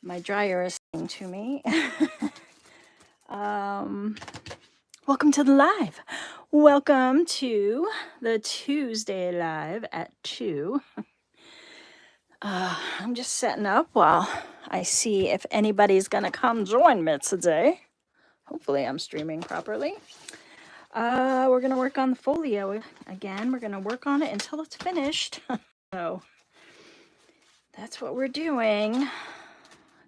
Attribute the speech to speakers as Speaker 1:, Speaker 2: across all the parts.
Speaker 1: My dryer is saying to me. Welcome to the live. Welcome to the Tuesday live at 2. I'm just setting up while I see if anybody's gonna come join me today. Hopefully I'm streaming properly. We're gonna work on the folio again. We're gonna work on it until it's finished. So that's what we're doing.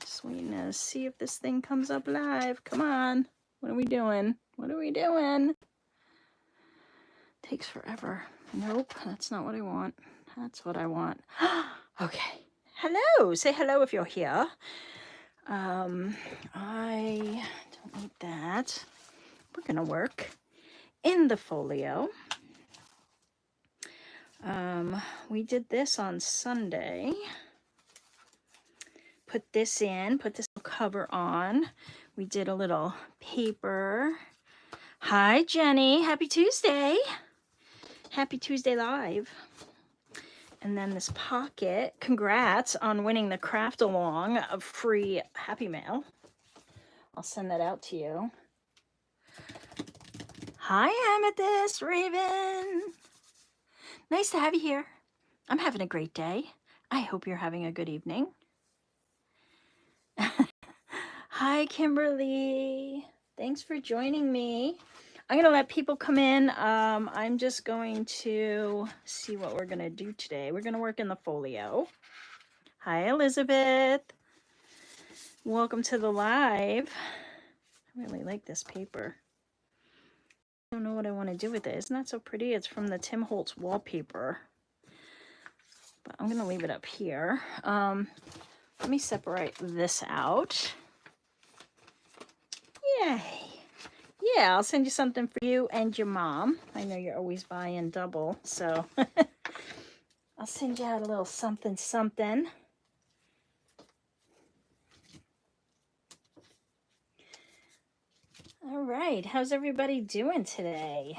Speaker 1: Just waiting to see if this thing comes up live. Come on. What are we doing? What are we doing? Takes forever. Nope, that's not what I want. That's what I want. Okay. Hello. Say hello if you're here. I don't need that. We're gonna work in the folio. We did this on Sunday. Put this in, put this cover on. We did a little paper. Hi, Jenny. Happy Tuesday. Happy Tuesday live. And then this pocket. Congrats on winning the craft along of free Happy Mail. I'll send that out to you. Hi, Amethyst Raven. Nice to have you here. I'm having a great day. I hope you're having a good evening. Hi, Kimberly. Thanks for joining me. I'm going to let people come in. I'm just going to see what we're going to do today. We're going to work in the folio. Hi, Elizabeth. Welcome to the live. I really like this paper. I don't know what I want to do with it. Isn't that so pretty? It's from the Tim Holtz wallpaper. But I'm going to leave it up here. Let me separate this out. Yay. Yeah, I'll send you something for you and your mom. I know you're always buying double, so I'll send you out a little something something. All right, how's everybody doing today?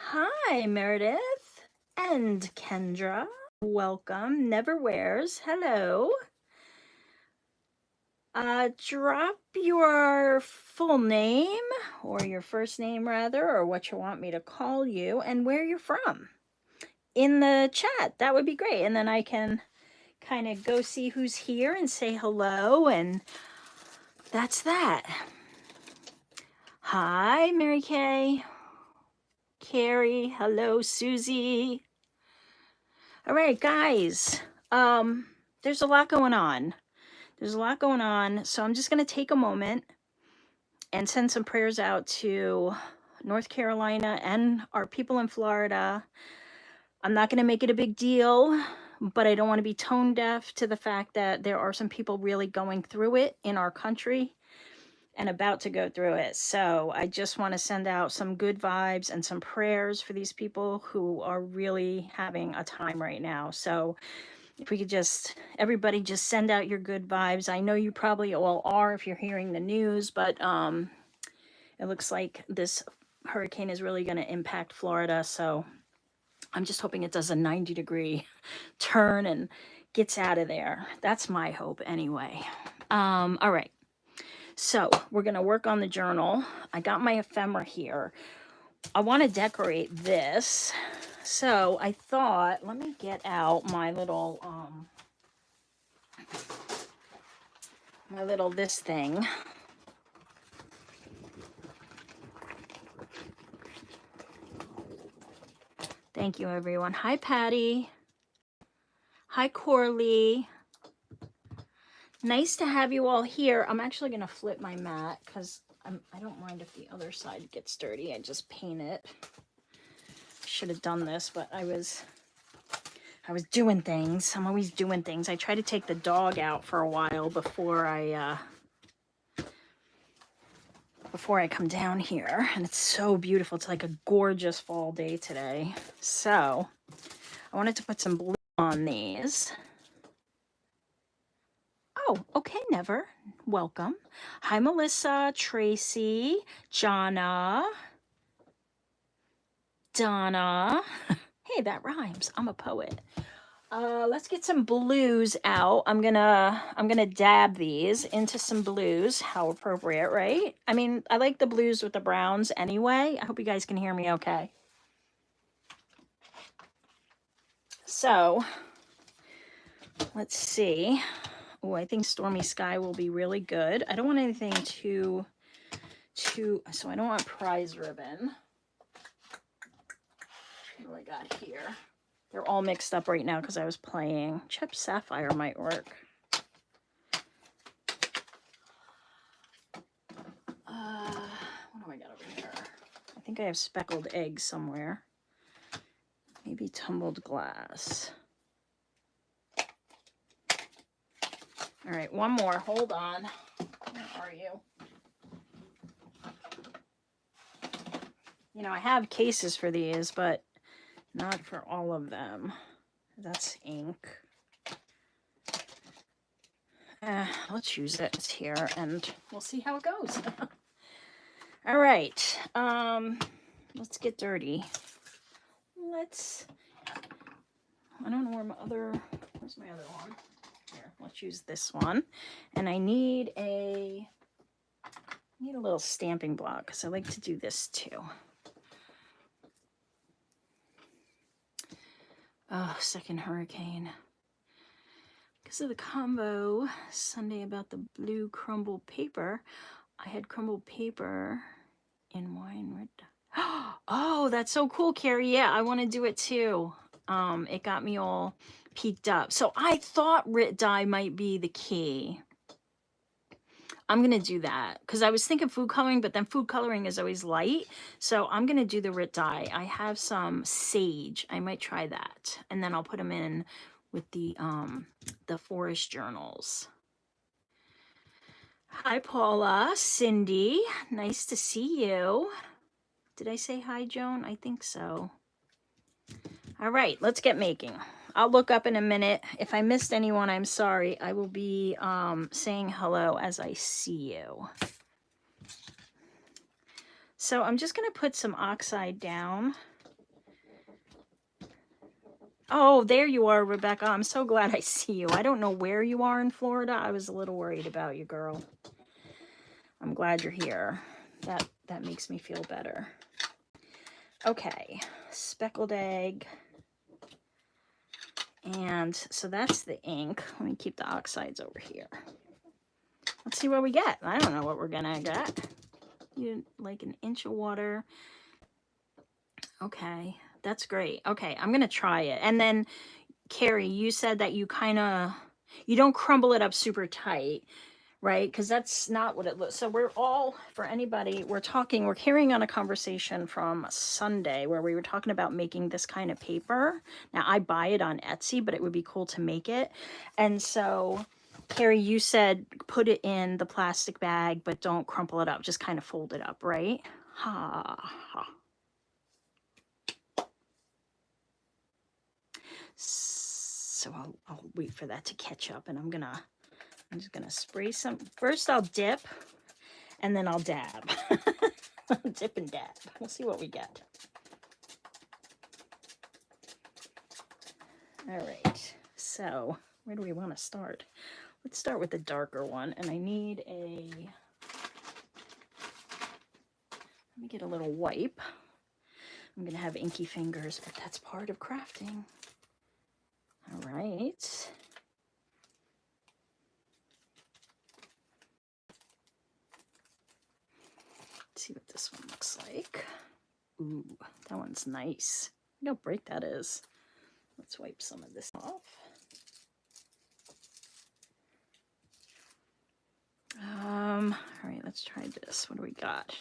Speaker 1: Hi, Meredith and Kendra. Welcome. Never Wears. Hello. Drop your full name, or your first name rather, or what you want me to call you, and where you're from in the chat. That would be great. And then I can kind of go see who's here and say hello, and that's that. Hi, Mary Kay. Carrie, hello, Susie. All right, guys, there's a lot going on. So I'm just going to take a moment and send some prayers out to North Carolina and our people in Florida. I'm not going to make it a big deal, but I don't want to be tone deaf to the fact that there are some people really going through it in our country and about to go through it. So I just want to send out some good vibes and some prayers for these people who are really having a time right now. So if we could just, everybody just send out your good vibes. I know you probably all are if you're hearing the news, but it looks like this hurricane is really going to impact Florida. So I'm just hoping it does a 90-degree turn and gets out of there. That's my hope anyway. All right. So we're going to work on the journal. I got my ephemera here. I want to decorate this. So I thought, let me get out my little, this thing. Thank you, everyone. Hi, Patty. Hi, Corley. Nice to have you all here. I'm actually going to flip my mat because I don't mind if the other side gets dirty. I just paint it. Should have done this, but I was doing things. I'm always doing things. I try to take the dog out for a while before I come down here, and it's so beautiful. It's like a gorgeous fall day today. So I wanted to put some blue on these. Oh, okay, Never. Welcome. Hi, Melissa, Tracy, Jonna, Donna. Hey, that rhymes. I'm a poet. Let's get some blues out. I'm gonna dab these into some blues. How appropriate, right? I mean, I like the blues with the browns anyway. I hope you guys can hear me okay. So, let's see. Oh, I think Stormy Sky will be really good. I don't want anything too, so I don't want prize ribbon. What do I got here? They're all mixed up right now because I was playing. Chipped Sapphire might work. What do I got over here? I think I have speckled eggs somewhere. Maybe tumbled glass. All right, one more. Hold on. Where are you? You know, I have cases for these, but not for all of them. That's ink. Let's use it. It's here, and we'll see how it goes. All right. Let's get dirty. I don't know where where's my other one? Here, let's use this one. And I need a little stamping block because I like to do this too. Oh, second hurricane. Because of the combo Sunday about the blue crumbled paper, I had crumbled paper in wine red. Oh, that's so cool, Carrie. Yeah, I want to do it too. It got me all peaked up. So I thought Rit dye might be the key. I'm going to do that because I was thinking food coloring, but then food coloring is always light. So I'm going to do the Rit dye. I have some sage. I might try that. And then I'll put them in with the forest journals. Hi, Paula. Cindy. Nice to see you. Did I say hi, Joan? I think so. All right, let's get making. I'll look up in a minute. If I missed anyone, I'm sorry. I will be saying hello as I see you. So I'm just going to put some oxide down. Oh, there you are, Rebecca. I'm so glad I see you. I don't know where you are in Florida. I was a little worried about you, girl. I'm glad you're here. That makes me feel better. Okay, speckled egg. And so that's the ink. Let me keep the oxides over here. Let's see what we get. I don't know what we're gonna get. Like an inch of water. Okay, that's great. Okay, I'm gonna try it. And then, Carrie, you said that you don't crumble it up super tight, right? Because that's not what it looks. So for anybody, we're carrying on a conversation from Sunday where we were talking about making this kind of paper. Now I buy it on Etsy, but it would be cool to make it. And so Carrie, you said put it in the plastic bag, but don't crumple it up, just kind of fold it up, right? Ha ha. So I'll wait for that to catch up, and I'm just gonna spray some. First I'll dip, and then I'll dab. Dip and dab. We'll see what we get. All right, so where do we want to start? Let's start with the darker one, and I need let me get a little wipe. I'm gonna have inky fingers, but that's part of crafting. All right. Let's see what this one looks like. Ooh, that one's nice. Look how bright that is. Let's wipe some of this off. All right, let's try this. What do we got?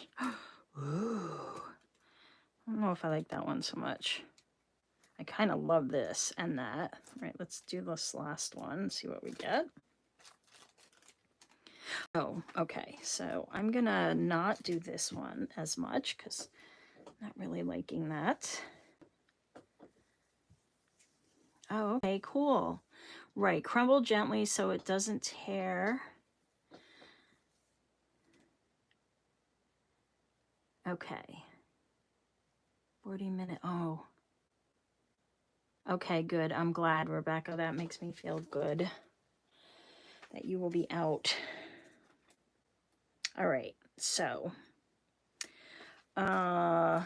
Speaker 1: Ooh, I don't know if I like that one so much. I kind of love this and that. All right, let's do this last one, see what we get. Oh, okay, so I'm gonna not do this one as much because I'm not really liking that. Oh, okay, cool. Right, crumble gently so it doesn't tear. Okay. 40-minute, oh. Okay, good. I'm glad, Rebecca. That makes me feel good that you will be out. All right, so, yeah.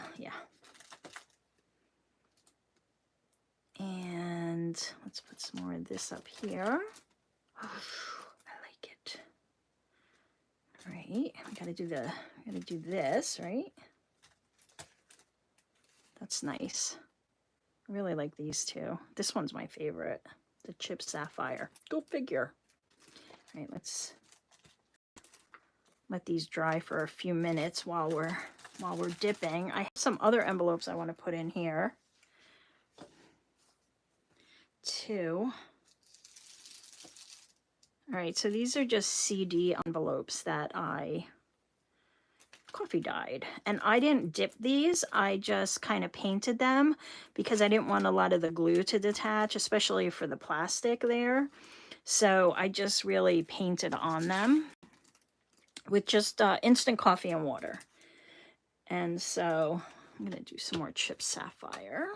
Speaker 1: And let's put some more of this up here. Oh, I like it. All right, we gotta do this, right? That's nice. I really like these two. This one's my favorite, the chip sapphire. Go figure. All right, let's let these dry for a few minutes while we're dipping. I have some other envelopes I want to put in here too. All right, so these are just CD envelopes that I coffee dyed, and I didn't dip these. I just kind of painted them because I didn't want a lot of the glue to detach, especially for the plastic there. So I just really painted on them with just instant coffee and water. And so I'm gonna do some more chip sapphire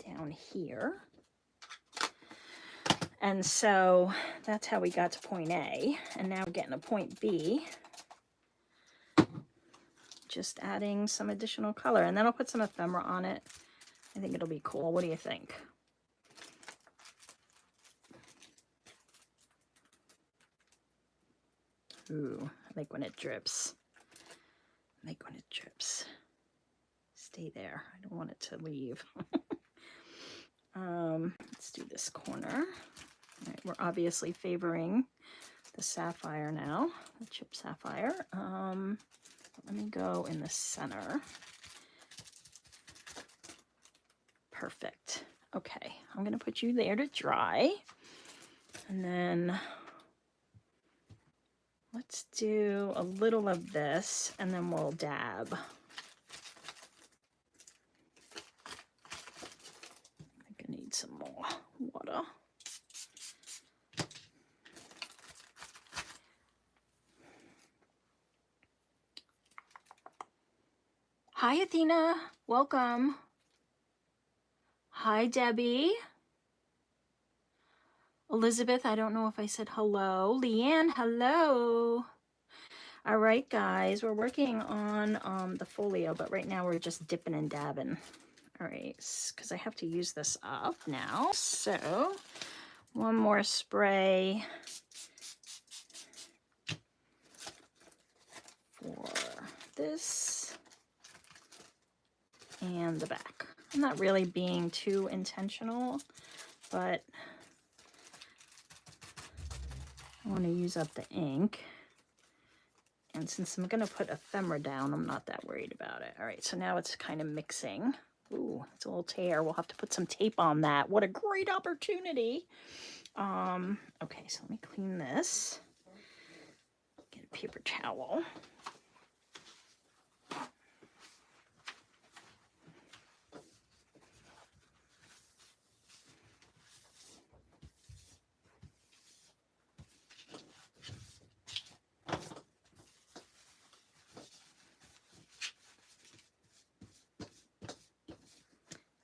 Speaker 1: down here. And so that's how we got to point A, and now we're getting to point B. Just adding some additional color, and then I'll put some ephemera on it. I think it'll be cool. What do you think? Ooh, I like when it drips. I like when it drips. Stay there. I don't want it to leave. Let's do this corner. All right, we're obviously favoring the sapphire now, the chip sapphire. Let me go in the center. Perfect. Okay, I'm gonna put you there to dry. And then let's do a little of this, and then we'll dab. I think I need some more water. Hi, Athena. Welcome. Hi, Debbie. Elizabeth, I don't know if I said hello. Leanne, hello. All right, guys, we're working on the folio, but right now we're just dipping and dabbing. All right, because I have to use this up now. So one more spray for this and the back. I'm not really being too intentional, but I want to use up the ink. And since I'm going to put ephemera down, I'm not that worried about it. All right, so now it's kind of mixing. Ooh, it's a little tear. We'll have to put some tape on that. What a great opportunity. Okay, so let me clean this. Get a paper towel.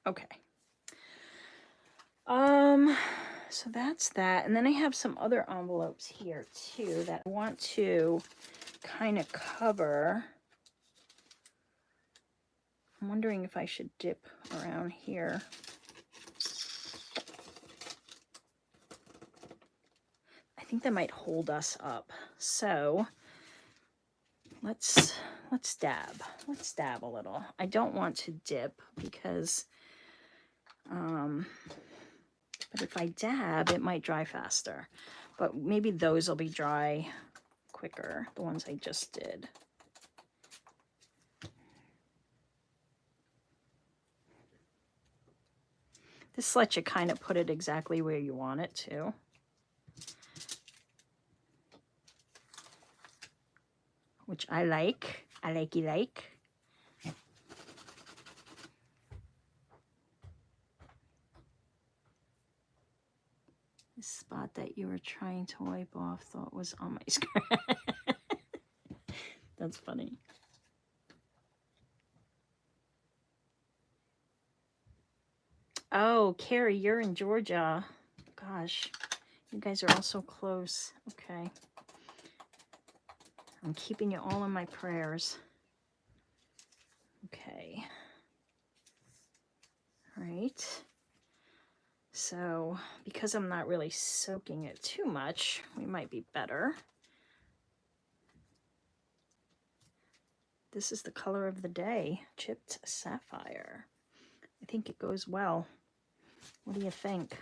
Speaker 1: Okay. So that's that. And then I have some other envelopes here too that I want to kind of cover. I'm wondering if I should dip around here. I think that might hold us up. So let's dab. Let's dab a little. I don't want to dip because but if I dab, it might dry faster. But maybe those will be dry quicker, the ones I just did. This lets you kind of put it exactly where you want it to. Which I like. I likey like. The spot that you were trying to wipe off thought was on my screen. That's funny. Oh, Carrie, you're in Georgia. Gosh, you guys are all so close. Okay. I'm keeping you all in my prayers. Okay. All right. So, because I'm not really soaking it too much, we might be better. This is the color of the day, chipped sapphire. I think it goes well. What do you think?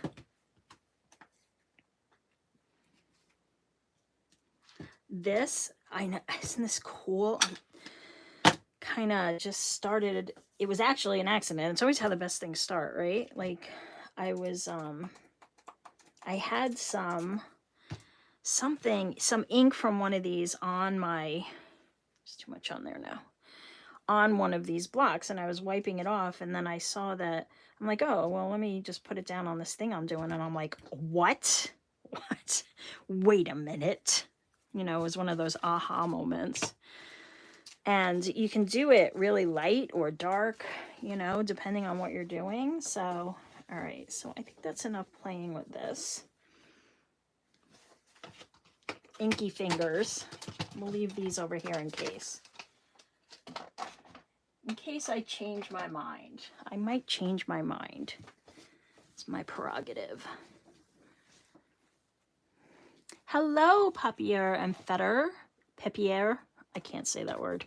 Speaker 1: This, I know, isn't this cool? I kind of just started, it was actually an accident. It's always how the best things start, right? Like I was, I had some ink from one of these on my, there's too much on there now, on one of these blocks, and I was wiping it off, and then I saw that, I'm like, oh, well, let me just put it down on this thing I'm doing, and I'm like, what? What? Wait a minute. You know, it was one of those aha moments. And you can do it really light or dark, you know, depending on what you're doing. So, all right, so I think that's enough playing with this. Inky fingers. We'll leave these over here in case. In case I change my mind. I might change my mind. It's my prerogative. Hello, Papier and Fetter. Papier. I can't say that word.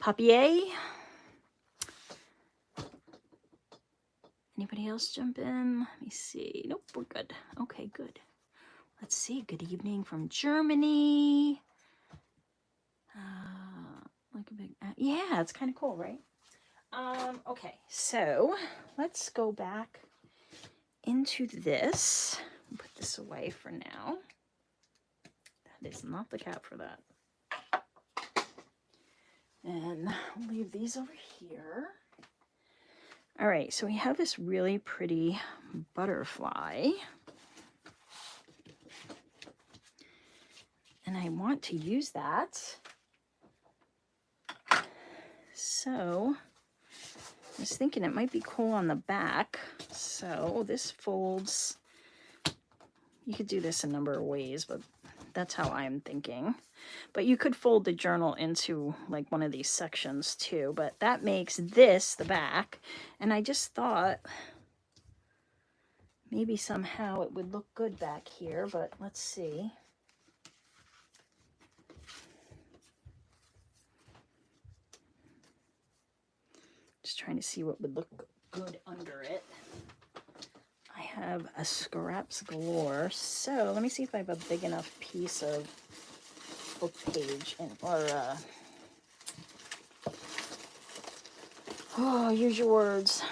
Speaker 1: Papier. Anybody else jump in? Let me see. Nope, we're good. Okay, good. Let's see. Good evening from Germany. Like a big, yeah, it's kind of cool, right? Okay, so let's go back into this. Put this away for now. That is not the cap for that. And I'll leave these over here. All right, so we have this really pretty butterfly. And I want to use that. So I was thinking it might be cool on the back. So this folds. You could do this a number of ways, but that's how I'm thinking. But you could fold the journal into like one of these sections too, but that makes this the back. And I just thought maybe somehow it would look good back here, but let's see. Just trying to see what would look good under it. I have a scraps galore, so let me see if I have a big enough piece of book page or oh, use your words.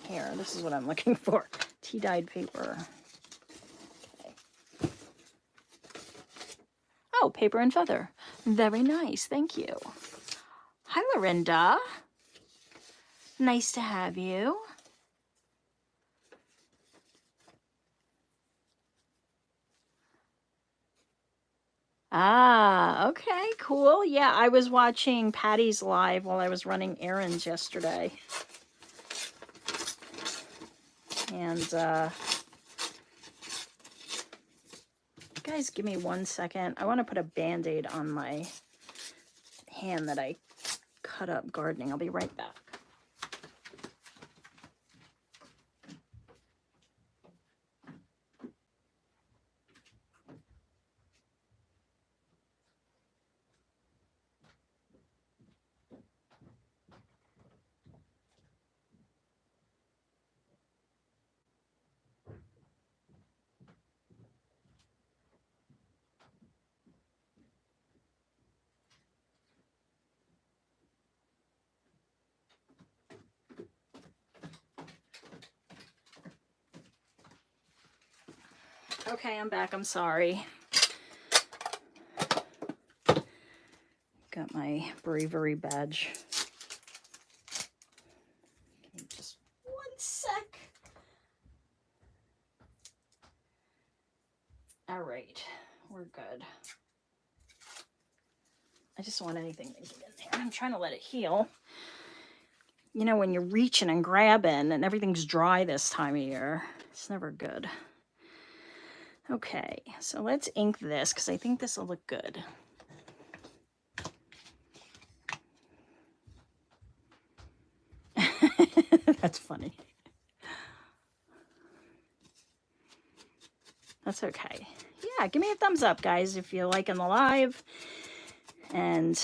Speaker 1: Here, this is what I'm looking for. Tea-dyed paper. Okay. Oh, paper and feather. Very nice, thank you. Hi, Lorinda. Nice to have you. Ah, okay, cool. Yeah, I was watching Patty's live while I was running errands yesterday. And, guys, give me 1 second. I want to put a Band-Aid on my hand that I cut up gardening. I'll be right back. Okay, I'm back. I'm sorry. Got my bravery badge. Give me just 1 sec. All right, we're good. I just don't want anything to get in there. I'm trying to let it heal. You know, when you're reaching and grabbing and everything's dry this time of year, it's never good. Okay, so let's ink this because I think this will look good. That's funny. That's okay. Yeah, give me a thumbs up, guys, if you're liking the live. And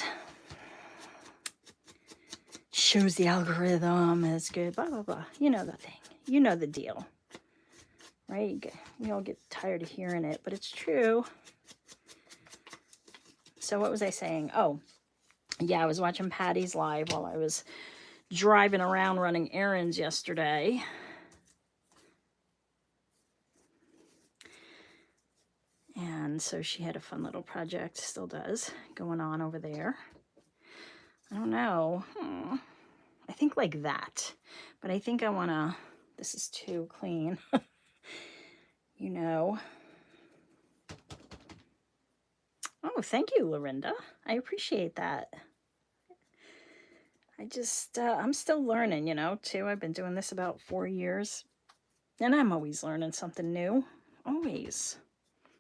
Speaker 1: shows the algorithm is good, blah, blah, blah. You know the thing. You know the deal. Right? We all get tired of hearing it, but it's true. So what was I saying? Oh, yeah, I was watching Patty's live while I was driving around running errands yesterday. And so she had a fun little project, still does, going on over there. I don't know. I think like that. But I think I want to, this is too clean. You know. Oh, thank you, Lorinda. I appreciate that. I just, I'm still learning, you know, too. I've been doing this about 4 years. And I'm always learning something new. Always.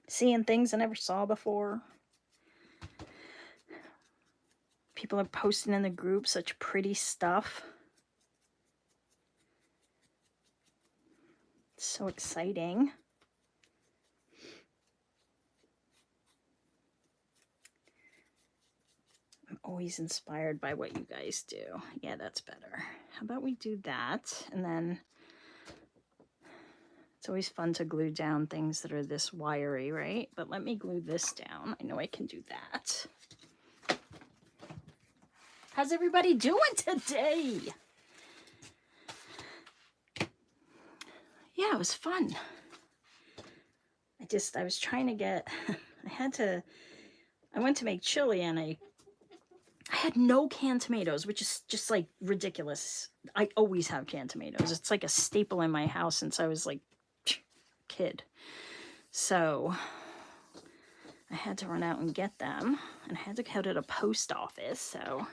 Speaker 1: Seeing things I never saw before. People are posting in the group such pretty stuff. It's so exciting. I'm always inspired by what you guys do. Yeah, that's better. How about we do that? And then it's always fun to glue down things that are this wiry, right? But let me glue this down. I know I can do that. How's everybody doing today? Yeah, it was fun. I was trying to get, I went to make chili and I had no canned tomatoes, which is just like ridiculous. I always have canned tomatoes. It's like a staple in my house since I was like a kid. So I had to run out and get them, and I had to go to the post office. So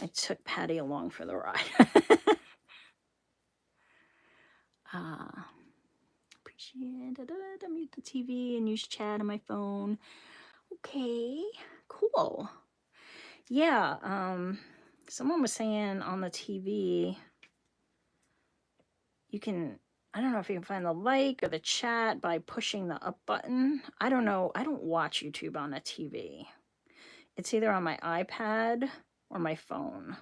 Speaker 1: I took Patty along for the ride. Appreciate it. I mute the TV and use chat on my phone. Okay, cool. Yeah, someone was saying on the TV, you can, I don't know if you can find the like or the chat by pushing the up button. I don't know. I don't watch YouTube on a TV. It's either on my iPad or my phone.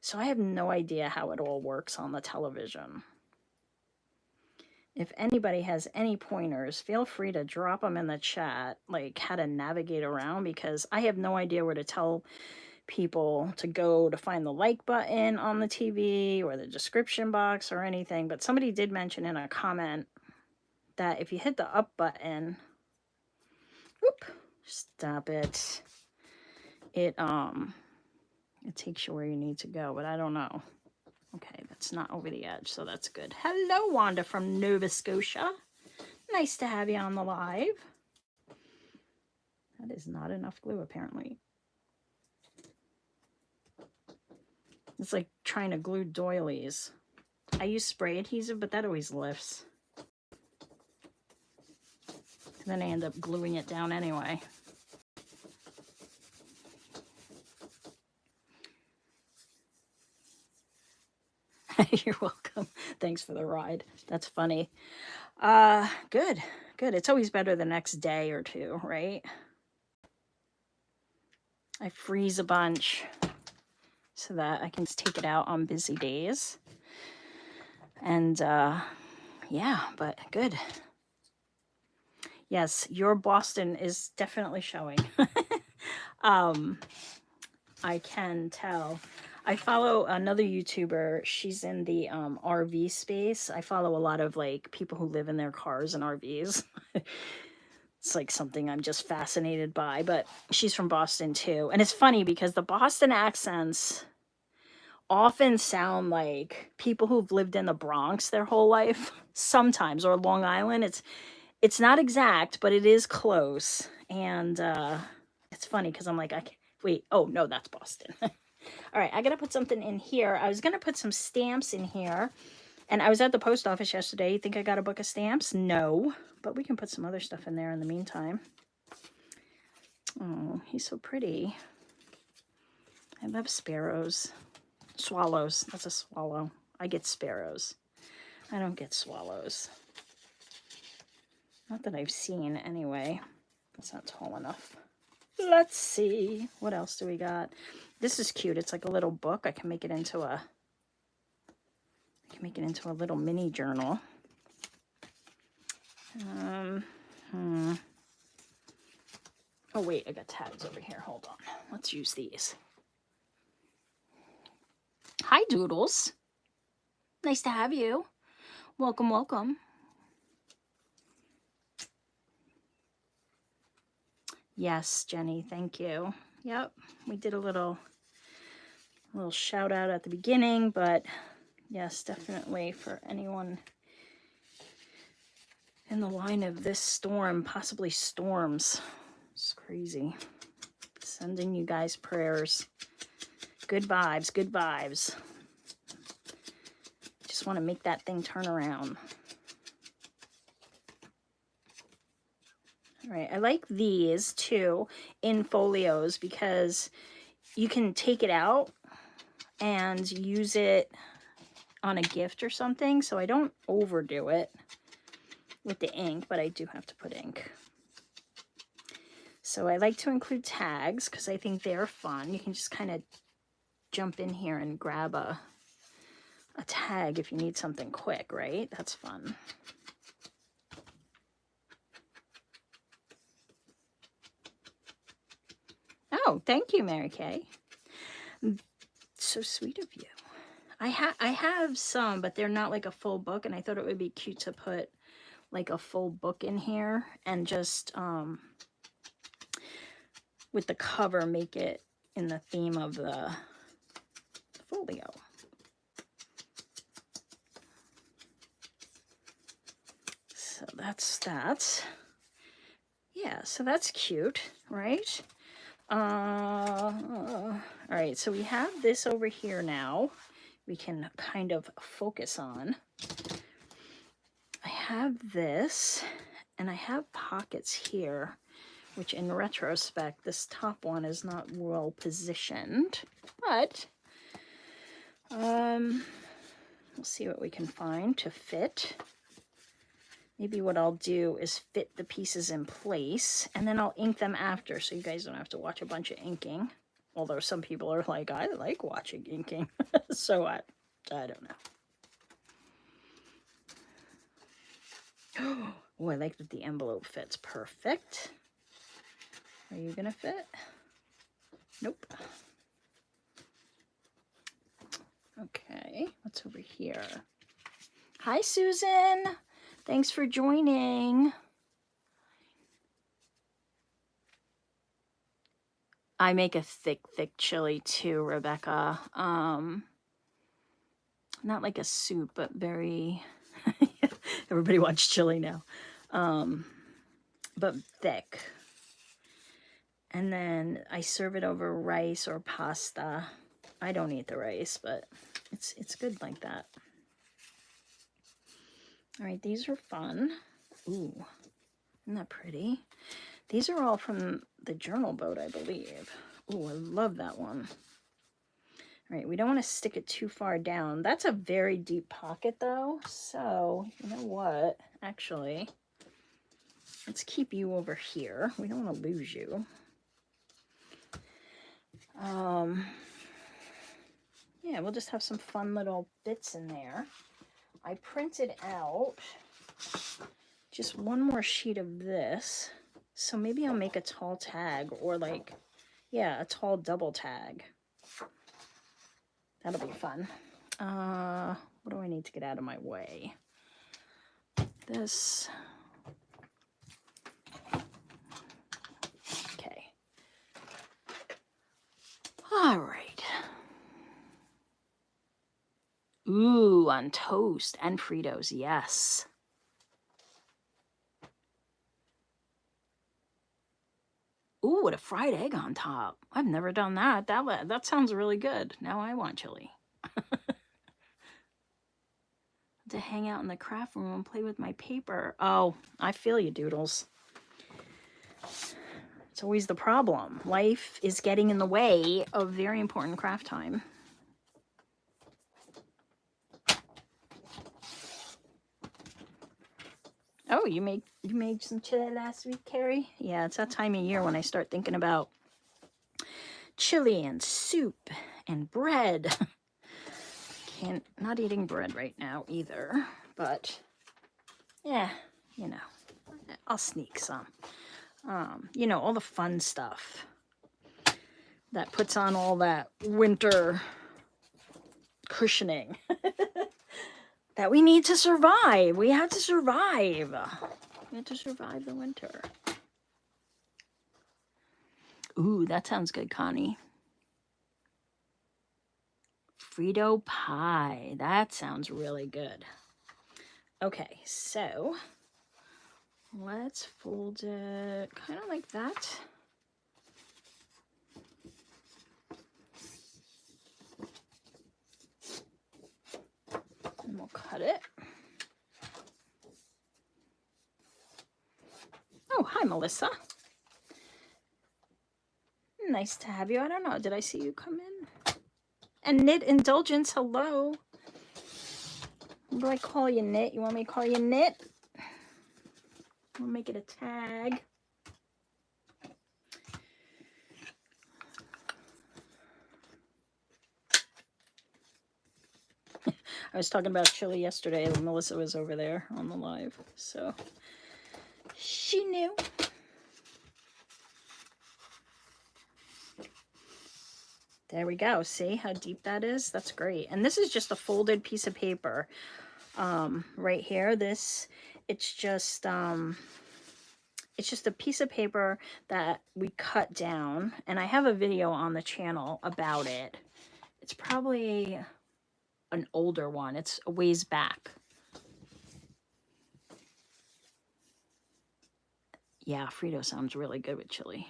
Speaker 1: So I have no idea how it all works on the television. If anybody has any pointers, feel free to drop them in the chat, like how to navigate around, because I have no idea where to tell people to go to find the like button on the TV or the description box or anything. But somebody did mention in a comment that if you hit the up button, whoop, stop it, it takes you where you need to go, but I don't know. Okay, that's not over the edge, so that's good. Hello, Wanda from Nova Scotia. Nice to have you on the live. That is not enough glue, apparently. It's like trying to glue doilies. I use spray adhesive, but that always lifts. And then I end up gluing it down anyway. You're welcome. Thanks for the ride. That's funny. Good. It's always better the next day or two, right? I freeze a bunch so that I can take it out on busy days. And yeah, but good. Yes, your Boston is definitely showing. I can tell. I follow another YouTuber. She's in the RV space. I follow a lot of like people who live in their cars and RVs. It's like something I'm just fascinated by, but she's from Boston too. And it's funny because the Boston accents often sound like people who've lived in the Bronx their whole life sometimes, or Long Island. It's not exact, but it is close. And it's funny because I'm like, I can't, wait, oh no, that's Boston. All right, I got to put something in here. I was going to put some stamps in here. And I was at the post office yesterday. You think I got a book of stamps? No. But we can put some other stuff in there in the meantime. Oh, he's so pretty. I love sparrows. Swallows. That's a swallow. I get sparrows. I don't get swallows. Not that I've seen anyway. It's not tall enough. Let's see. What else do we got? This is cute. It's like a little book. I can make it into a little mini journal. Oh wait, I got tags over here. Hold on. Let's use these. Hi, Doodles. Nice to have you. Welcome, welcome. Yes, Jenny, thank you. Yep, we did a little shout out at the beginning, but yes, definitely for anyone in the line of this storm, possibly storms. It's crazy. Sending you guys prayers. Good vibes, good vibes. Just want to make that thing turn around. All right, I like these too in folios because you can take it out and use it on a gift or something. So I don't overdo it with the ink, but I do have to put ink. So I like to include tags because I think they're fun. You can just kind of jump in here and grab a tag if you need something quick, right? That's fun. Oh, thank you, Mary Kay. So sweet of you. I have some, but they're not like a full book, and I thought it would be cute to put like a full book in here and just with the cover make it in the theme of the folio. So that's that. Yeah, so that's cute, right? All right, so we have this over here now. We can kind of focus on. I have this, and I have pockets here, which in retrospect, this top one is not well positioned, but we'll see what we can find to fit. Maybe what I'll do is fit the pieces in place, and then I'll ink them after, so you guys don't have to watch a bunch of inking. Although some people are like, I like watching inking. So I don't know. Oh, I like that the envelope fits perfect. Are you gonna fit? Nope. Okay, what's over here? Hi, Susan. Thanks for joining. I make a thick chili too, Rebecca. Not like a soup, but very, everybody wants chili now. But thick. And then I serve it over rice or pasta. I don't eat the rice, but it's good like that. All right, these are fun. Ooh, isn't that pretty? These are all from the journal boat, I believe. Ooh, I love that one. All right, we don't want to stick it too far down. That's a very deep pocket, though. So, you know what? Actually, let's keep you over here. We don't want to lose you. Yeah, we'll just have some fun little bits in there. I printed out just one more sheet of this. So maybe I'll make a tall tag or like, yeah, a tall double tag. That'll be fun. What do I need to get out of my way? This. Okay. All right. Ooh, on toast and Fritos, yes. Ooh, with a fried egg on top. I've never done that. That sounds really good. Now I want chili. To hang out in the craft room and play with my paper. Oh, I feel you, Doodles. It's always the problem. Life is getting in the way of very important craft time. Oh, you made some chili last week, Carrie? Yeah, it's that time of year when I start thinking about chili and soup and bread. Not eating bread right now either, but yeah, you know, I'll sneak some. You know, all the fun stuff that puts on all that winter cushioning that we need to survive. We have to survive. We have to survive the winter. Ooh, that sounds good, Connie. Frito pie. That sounds really good. Okay, so let's fold it kind of like that. And we'll cut it. Oh, hi, Melissa. Nice to have you. I don't know. Did I see you come in? And Knit Indulgence, hello. What do I call you, Knit? You want me to call you Knit? We'll make it a tag. I was talking about chili yesterday. Melissa was over there on the live, so she knew. There we go. See how deep that is? That's great. And this is just a folded piece of paper. Right here, it's just a piece of paper that we cut down, and I have a video on the channel about it. It's probably an older one. It's a ways back. Yeah, Frito sounds really good with chili.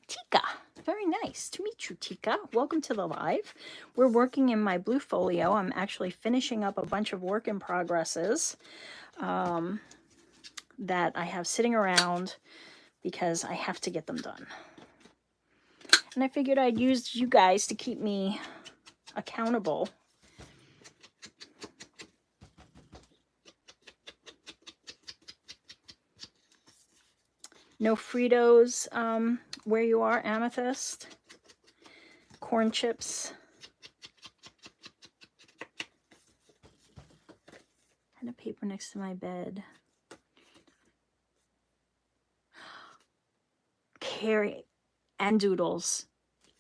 Speaker 1: Tika, very nice to meet you, Tika. Welcome to the live. We're working in my blue folio. I'm actually finishing up a bunch of work in progresses that I have sitting around because I have to get them done. And I figured I'd use you guys to keep me accountable. No Fritos where you are, Amethyst. Corn chips. And a paper next to my bed. Carrie and Doodles.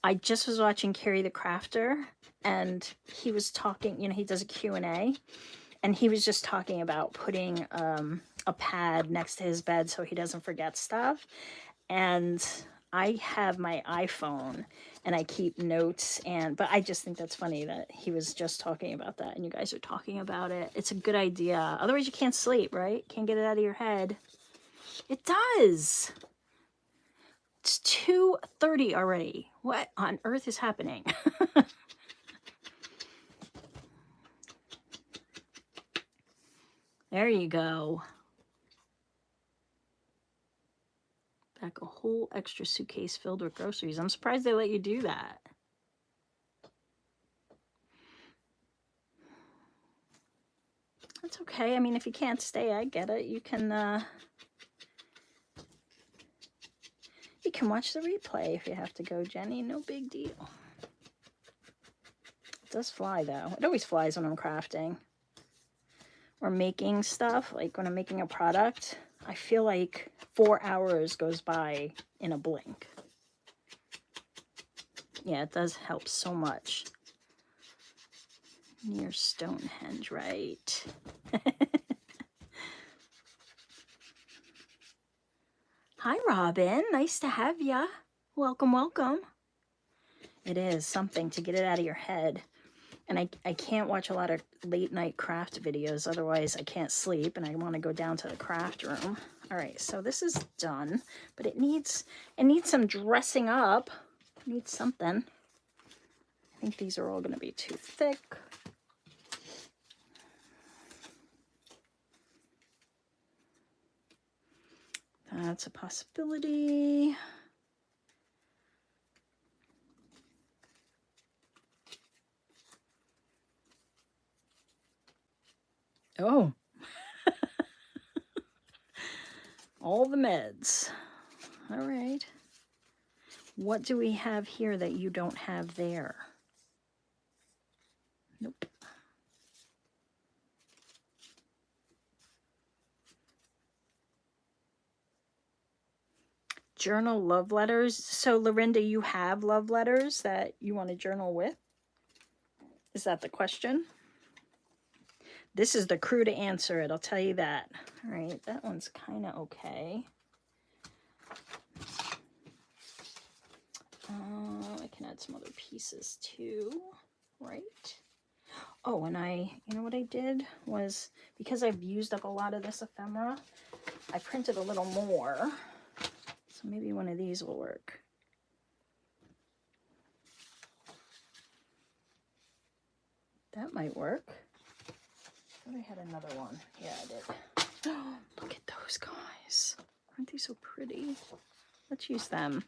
Speaker 1: I just was watching Carrie the Crafter, and he was talking, you know, he does a Q&A, and he was just talking about putting a pad next to his bed so he doesn't forget stuff. And I have my iPhone and I keep notes, but I just think that's funny that he was just talking about that and you guys are talking about it. It's a good idea. Otherwise you can't sleep, right? Can't get it out of your head. It does. It's 2:30 already. What on earth is happening? There you go. Back a whole extra suitcase filled with groceries. I'm surprised they let you do that. That's okay. I mean, if you can't stay, I get it. You can watch the replay if you have to go, Jenny. No big deal. It does fly, though. It always flies when I'm crafting or making stuff. Like when I'm making a product, I feel like 4 hours goes by in a blink. Yeah, it does help so much. Near Stonehenge, right? Hi, Robin. Nice to have ya. Welcome, welcome. It is something to get it out of your head. And I can't watch a lot of late night craft videos, otherwise I can't sleep and I want to go down to the craft room. All right, so this is done, but it needs some dressing up. It needs something. I think these are all going to be too thick. That's a possibility. Oh, all the meds. All right. What do we have here that you don't have there? Nope. Journal love letters. So, Lorinda, you have love letters that you want to journal with? Is that the question? This is the crew to answer it, I'll tell you that. All right, that one's kind of okay. I can add some other pieces too, right? Oh, and you know what I did was, because I've used up a lot of this ephemera, I printed a little more. So maybe one of these will work. That might work. I thought I had another one. Yeah, I did. Look at those guys. Aren't they so pretty? Let's use them.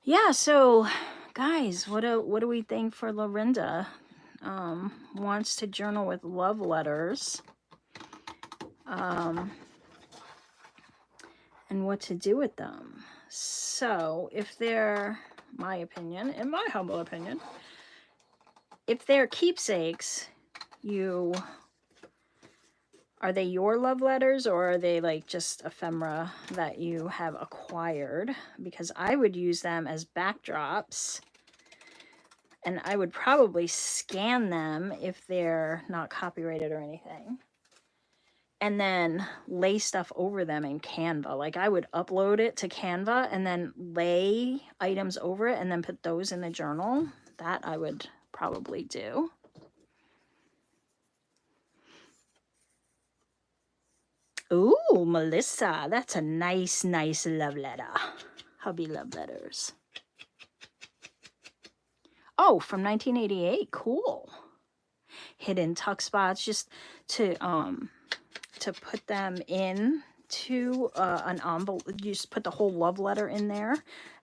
Speaker 1: Yeah, so guys, what do we think for Lorinda? Wants to journal with love letters. And what to do with them. So if they're, my opinion, in my humble opinion, if they're keepsakes, are they your love letters, or are they like just ephemera that you have acquired? Because I would use them as backdrops, and I would probably scan them if they're not copyrighted or anything, and then lay stuff over them in Canva. Like, I would upload it to Canva and then lay items over it and then put those in the journal. That I would probably do. Ooh, Melissa, that's a nice love letter. Hubby love letters. Oh, from 1988. Cool. Hidden tuck spots, just to put them in to an envelope. You just put the whole love letter in there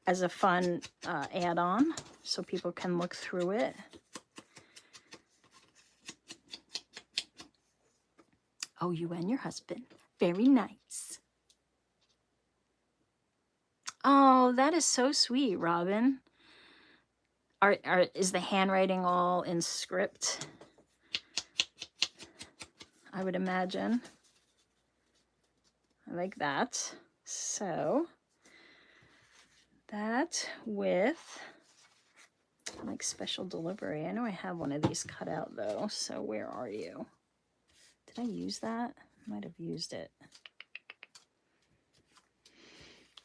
Speaker 1: as a fun add-on so people can look through it. Oh, you and your husband. Very nice. Oh, that is so sweet, Robin. Is the handwriting all in script? I would imagine. I like that. So that with like special delivery. I know I have one of these cut out though. So where are you? Did I use that? I might have used it.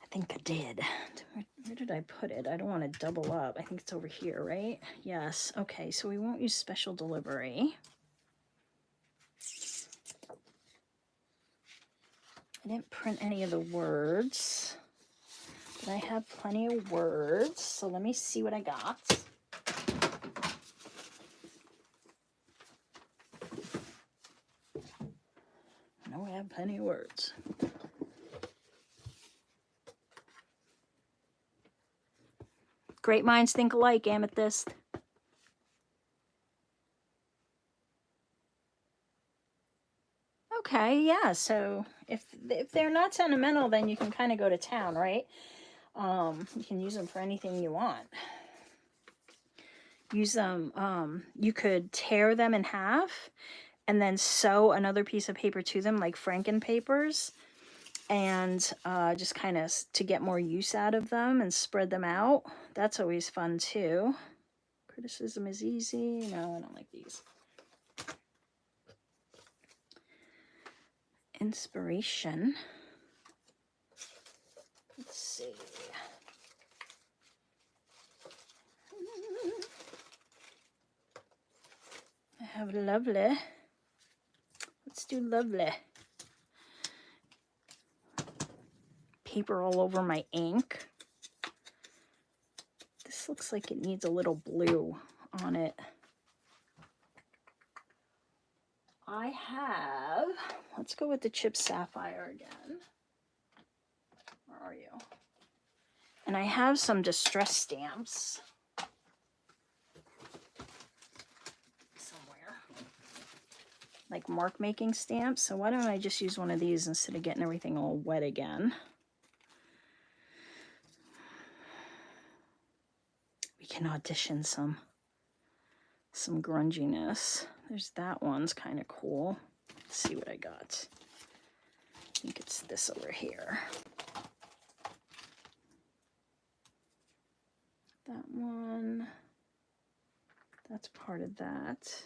Speaker 1: I think I did. Where did I put it? I don't want to double up. I think it's over here, right? Yes. Okay, so we won't use special delivery. I didn't print any of the words, but I have plenty of words. So let me see what I got. I know I have plenty of words. Great minds think alike, Amethyst. Okay, yeah, so if they're not sentimental, then you can kind of go to town, right? You can use them for anything you want. Use them, you could tear them in half and then sew another piece of paper to them, like Franken papers, and just kind of to get more use out of them and spread them out. That's always fun too. Criticism is easy. No, I don't like these. inspiration. Let's see. I have lovely. Let's do lovely. Paper all over my ink. This looks like it needs a little blue on it. I have, let's go with the Chip Sapphire again. Where are you? And I have some distress stamps somewhere, like mark making stamps. So why don't I just use one of these instead of getting everything all wet again? We can audition some grunginess. There's that one's kind of cool. Let's see what I got. I think it's this over here. That one. That's part of that.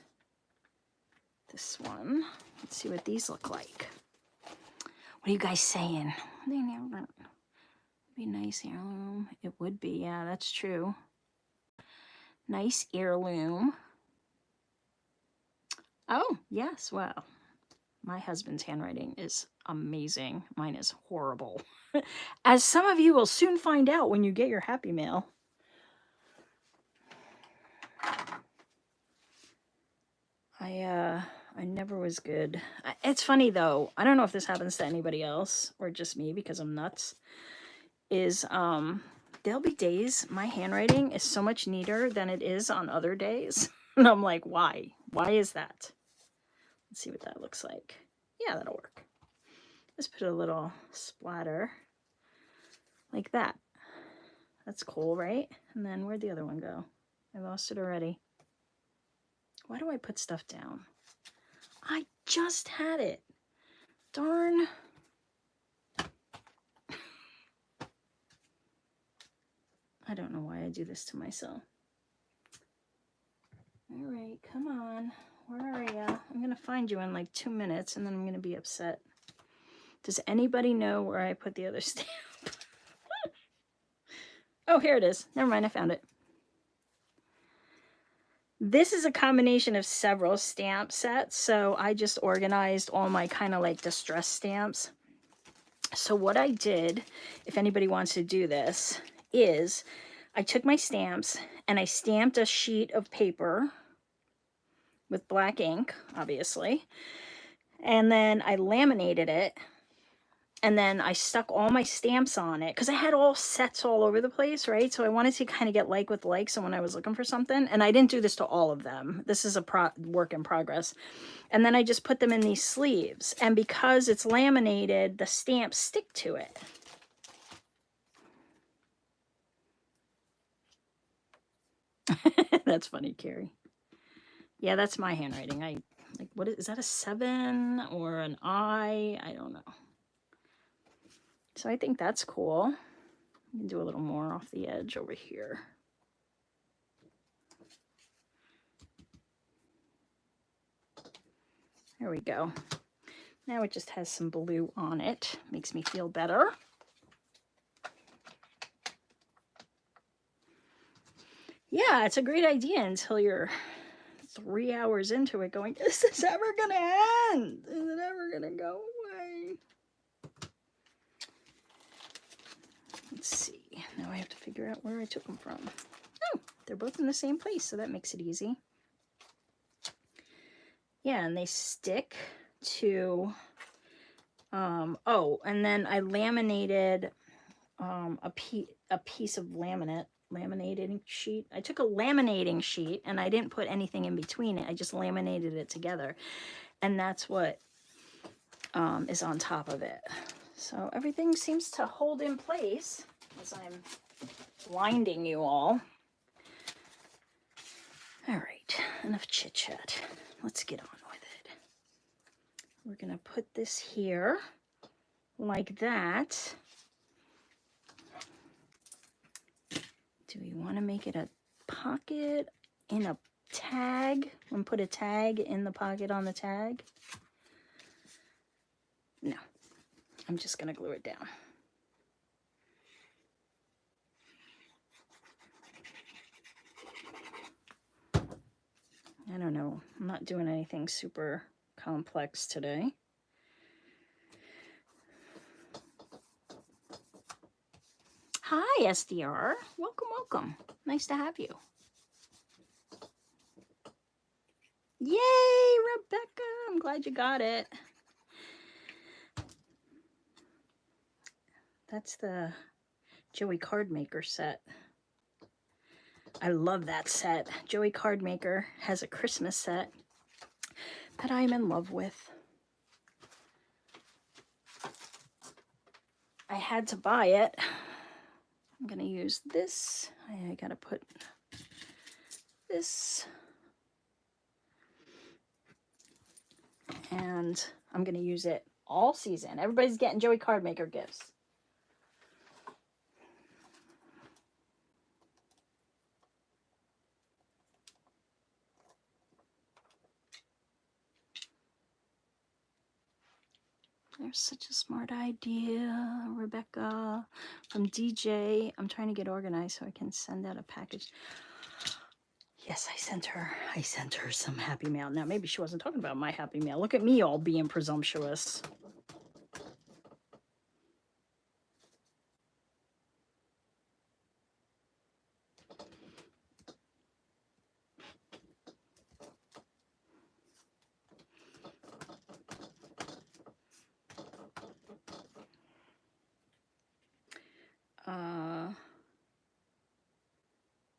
Speaker 1: This one. Let's see what these look like. What are you guys saying? Would be nice heirloom. It would be, yeah, that's true. Nice heirloom. Oh, yes, well, my husband's handwriting is amazing. Mine is horrible. As some of you will soon find out when you get your Happy Mail. I never was good. It's funny though. I don't know if this happens to anybody else or just me because I'm nuts. There'll be days my handwriting is so much neater than it is on other days. And I'm like, why? Why is that? Let's see what that looks like. Yeah, that'll work. Just put a little splatter like that. That's cool, right? And then where'd the other one go? I lost it already. Why do I put stuff down? I just had it. Darn. I don't know why I do this to myself. All right, come on. Where are you? I'm going to find you in like 2 minutes, and then I'm going to be upset. Does anybody know where I put the other stamp? Oh, here it is. Never mind, I found it. This is a combination of several stamp sets, so I just organized all my kind of like distress stamps. So what I did, if anybody wants to do this, is I took my stamps and I stamped a sheet of paper with black ink, obviously, and then I laminated it, and then I stuck all my stamps on it because I had all sets all over the place, right? So I wanted to kind of get like with like, so when I was looking for something, and I didn't do this to all of them. This is a work in progress. And then I just put them in these sleeves, and because it's laminated, the stamps stick to it. That's funny, Carrie. Yeah, that's my handwriting. Like, what is that, a 7 or an I? I don't know. So I think that's cool. You can do a little more off the edge over here. There we go. Now it just has some blue on it. Makes me feel better. Yeah, it's a great idea until you're 3 hours into it going, is this ever going to end? Is it ever going to go away? Let's see. Now I have to figure out where I took them from. Oh, they're both in the same place, so that makes it easy. Yeah, and they stick to, oh, and then I laminated a piece of laminating sheet. I took a laminating sheet and I didn't put anything in between it. I just laminated it together. And that's what is on top of it. So everything seems to hold in place as I'm blinding you all. All right, enough chit chat. Let's get on with it. We're gonna put this here like that. Do we want to make it a pocket in a tag and put a tag in the pocket on the tag? No, I'm just going to glue it down. I don't know. I'm not doing anything super complex today. Hi, SDR. Welcome, welcome. Nice to have you. Yay, Rebecca. I'm glad you got it. That's the Joey Card Maker set. I love that set. Joey Card Maker has a Christmas set that I'm in love with. I had to buy it. I'm going to use this. I got to put this. And I'm going to use it all season. Everybody's getting Joey Card Maker gifts. There's such a smart idea, Rebecca, from DJ. I'm trying to get organized so I can send out a package. Yes, I sent her some Happy Mail. Now, maybe she wasn't talking about my Happy Mail. Look at me all being presumptuous.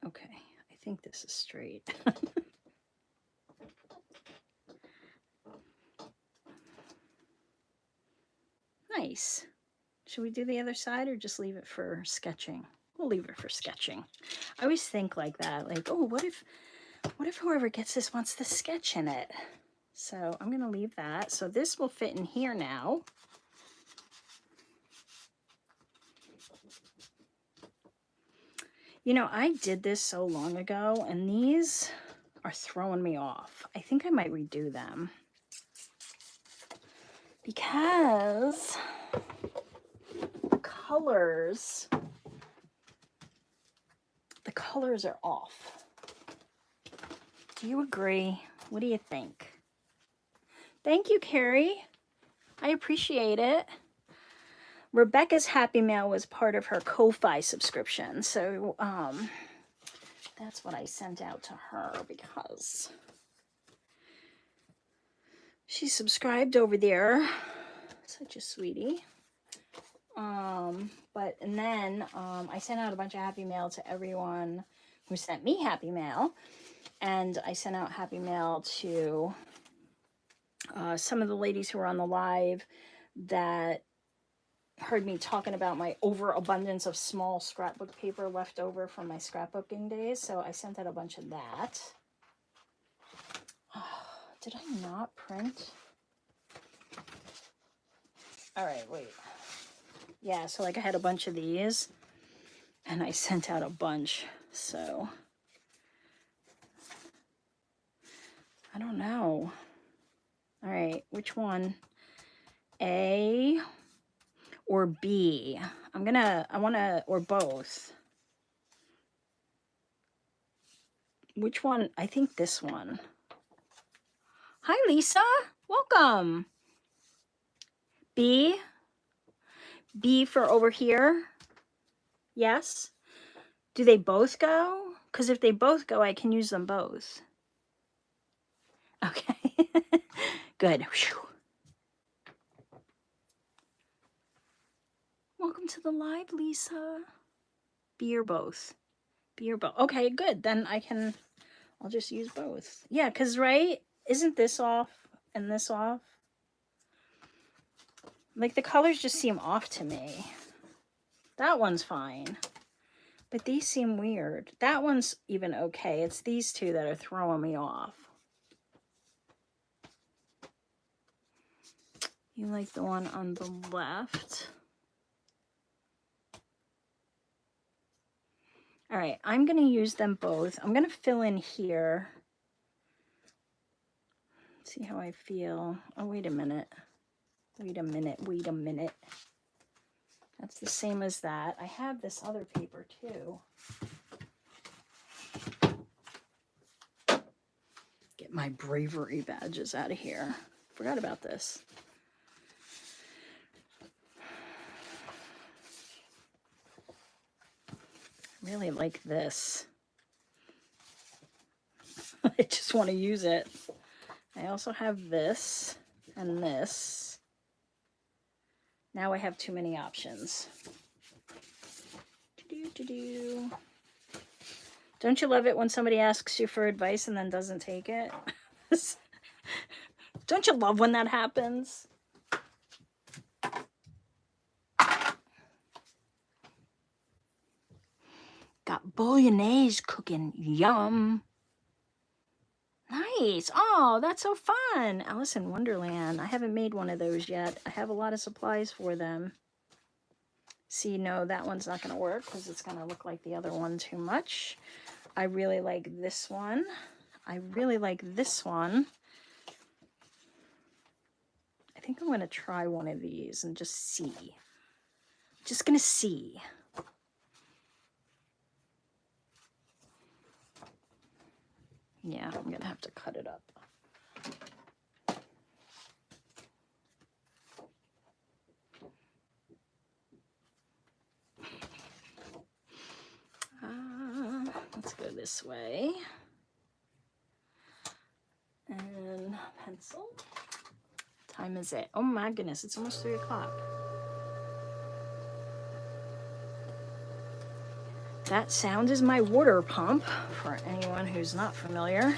Speaker 1: Okay, I think this is straight. Nice. Should we do the other side or just leave it for sketching? We'll leave it for sketching. I always think like that, like, oh, what if whoever gets this wants to sketch in it? So I'm gonna leave that. So this will fit in here now. You know, I did this so long ago, and these are throwing me off. I think I might redo them because the colors are off. Do you agree? What do you think? Thank you, Carrie. I appreciate it. Rebecca's Happy Mail was part of her Ko-Fi subscription, so that's what I sent out to her because she subscribed over there. Such a sweetie. And then I sent out a bunch of Happy Mail to everyone who sent me Happy Mail, and I sent out Happy Mail to some of the ladies who were on the live that heard me talking about my overabundance of small scrapbook paper left over from my scrapbooking days. So I sent out a bunch of that. Oh, did I not print? All right, wait. Yeah, so like I had a bunch of these and I sent out a bunch. So I don't know. All right, which one? A or B? or both. Which one? I think this one. Hi, Lisa. Welcome. B. B for over here. Yes. Do they both go? Because if they both go, I can use them both. Okay. Good. Whew. Welcome to the live, Lisa. B or both. B or both. Okay, good. Then I'll just use both. Yeah, because, right? Isn't this off and this off? Like, the colors just seem off to me. That one's fine. But these seem weird. That one's even okay. It's these two that are throwing me off. You like the one on the left? All right, I'm going to use them both. I'm going to fill in here. See how I feel. Oh, wait a minute. Wait a minute, wait a minute. That's the same as that. I have this other paper too. Get my bravery badges out of here. Forgot about this. I really like this. I just want to use it. I also have this and this. Now I have too many options. Don't you love it when somebody asks you for advice and then doesn't take it? Don't you love when that happens? Got bolognese cooking. Yum. Nice. Oh, that's so fun. Alice in Wonderland. I haven't made one of those yet. I have a lot of supplies for them. See, no, that one's not going to work because it's going to look like the other one too much. I really like this one. I really like this one. I think I'm going to try one of these and just see. Just going to see. Yeah, I'm going to have to cut it up. Let's go this way. And pencil. What time is it? Oh my goodness, it's almost 3 o'clock. That sound is my water pump, for anyone who's not familiar.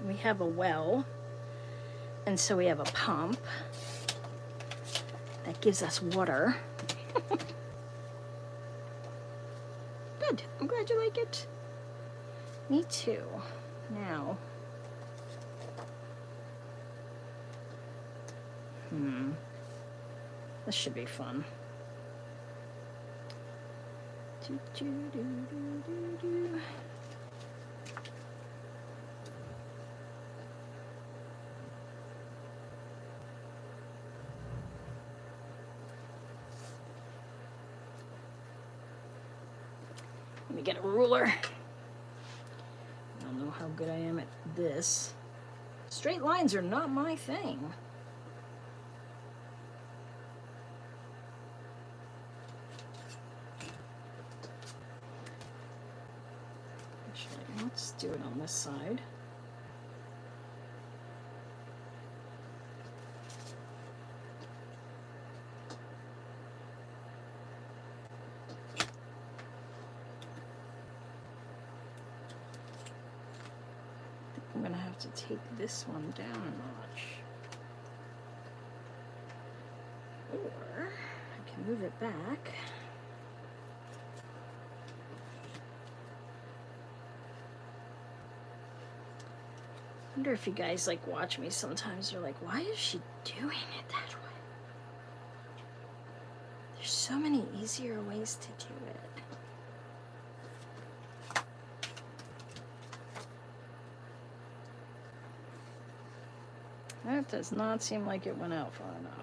Speaker 1: We have a well, and so we have a pump that gives us water. Good, I'm glad you like it. Me too. Now, this should be fun. Let me get a ruler. I don't know how good I am at this. Straight lines are not my thing. Actually, let's do it on this side. I'm gonna have to take this one down a notch. Or I can move it back. I wonder if you guys like watch me sometimes. You're like, why is she doing it that way? There's so many easier ways to do it. That does not seem like it went out far enough.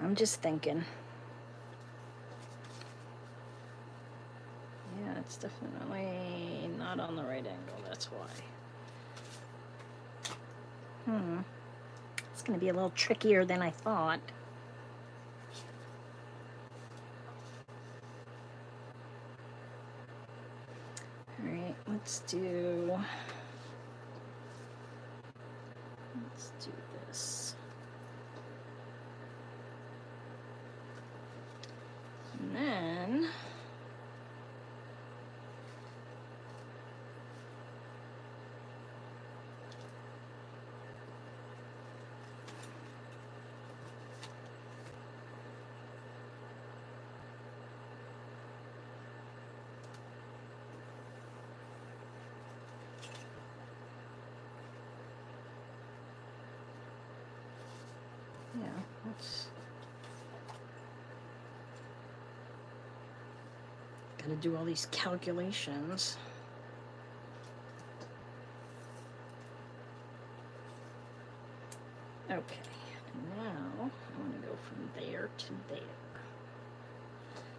Speaker 1: I'm just thinking. Yeah, it's definitely not on the right angle, that's why. It's gonna be a little trickier than I thought. Let's do this. And then Gotta do all these calculations. Okay, now I want to go from there to there.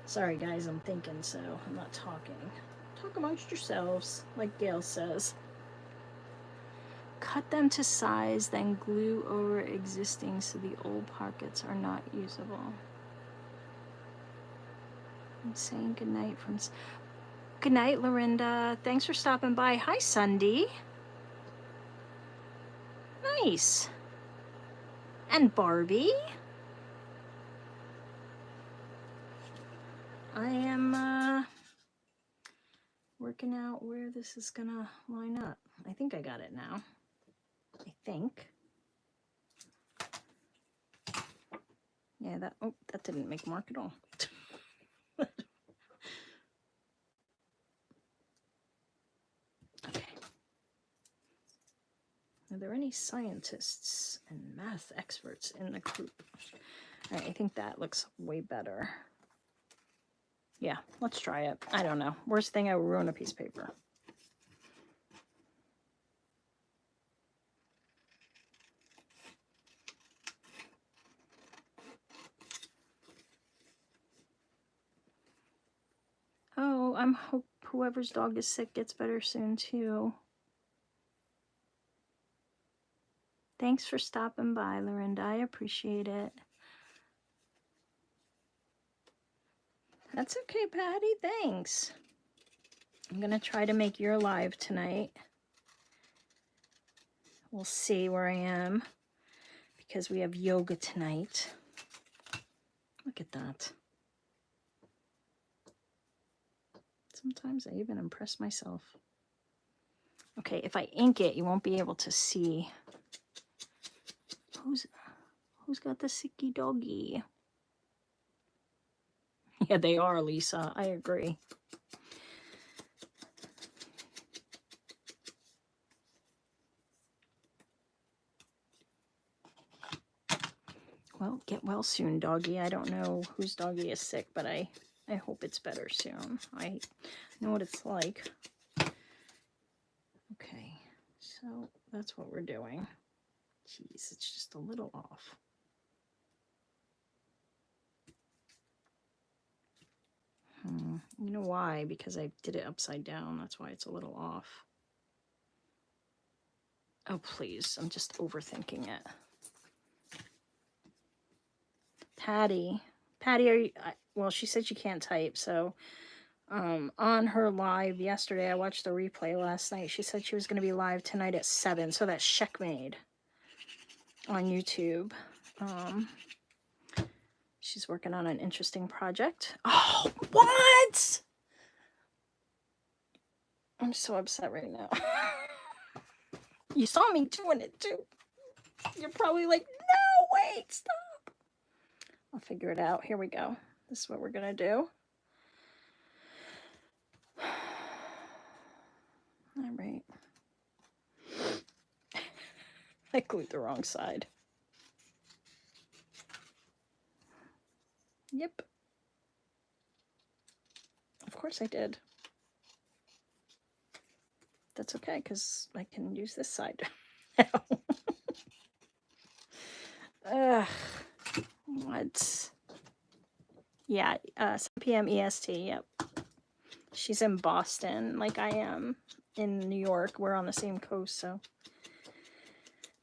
Speaker 1: Sorry guys, I'm thinking, so I'm not talking. Talk amongst yourselves, like Gail says. Cut them to size, then glue over existing so the old pockets are not usable. I'm saying goodnight from... Good night, Lorinda. Thanks for stopping by. Hi, Sunday. Nice. And Barbie. I am working out where this is gonna line up. I think I got it now. I think. Yeah, that didn't make a mark at all. Okay. Are there any scientists and math experts in the group? All right, I think that looks way better. Yeah, let's try it. I don't know. Worst thing, I will ruin a piece of paper. Oh, I'm hope whoever's dog is sick gets better soon too. Thanks for stopping by, Lorinda. I appreciate it. That's okay, Patty. Thanks. I'm gonna try to make your live tonight. We'll see where I am because we have yoga tonight. Look at that. Sometimes I even impress myself. Okay, if I ink it, you won't be able to see. Who's got the sicky doggy? Yeah, they are, Lisa. I agree. Well, get well soon, doggy. I don't know whose doggy is sick, but I hope it's better soon. I know what it's like. Okay, so that's what we're doing. Jeez, it's just a little off. You know why? Because I did it upside down. That's why it's a little off. Oh, please. I'm just overthinking it. Patty, are you... well, she said she can't type, so... on her live yesterday, I watched the replay last night. She said she was going to be live tonight at 7, so that's checkmate on YouTube. She's working on an interesting project. Oh, what? I'm so upset right now. You saw me doing it too. You're probably like, no, wait, stop. I'll figure it out. Here we go. This is what we're going to do. All right. I glued the wrong side. Yep. Of course I did. That's okay, because I can use this side. Ugh. What? Yeah, 7 p.m. EST, yep. She's in Boston, like I am in New York. We're on the same coast, so.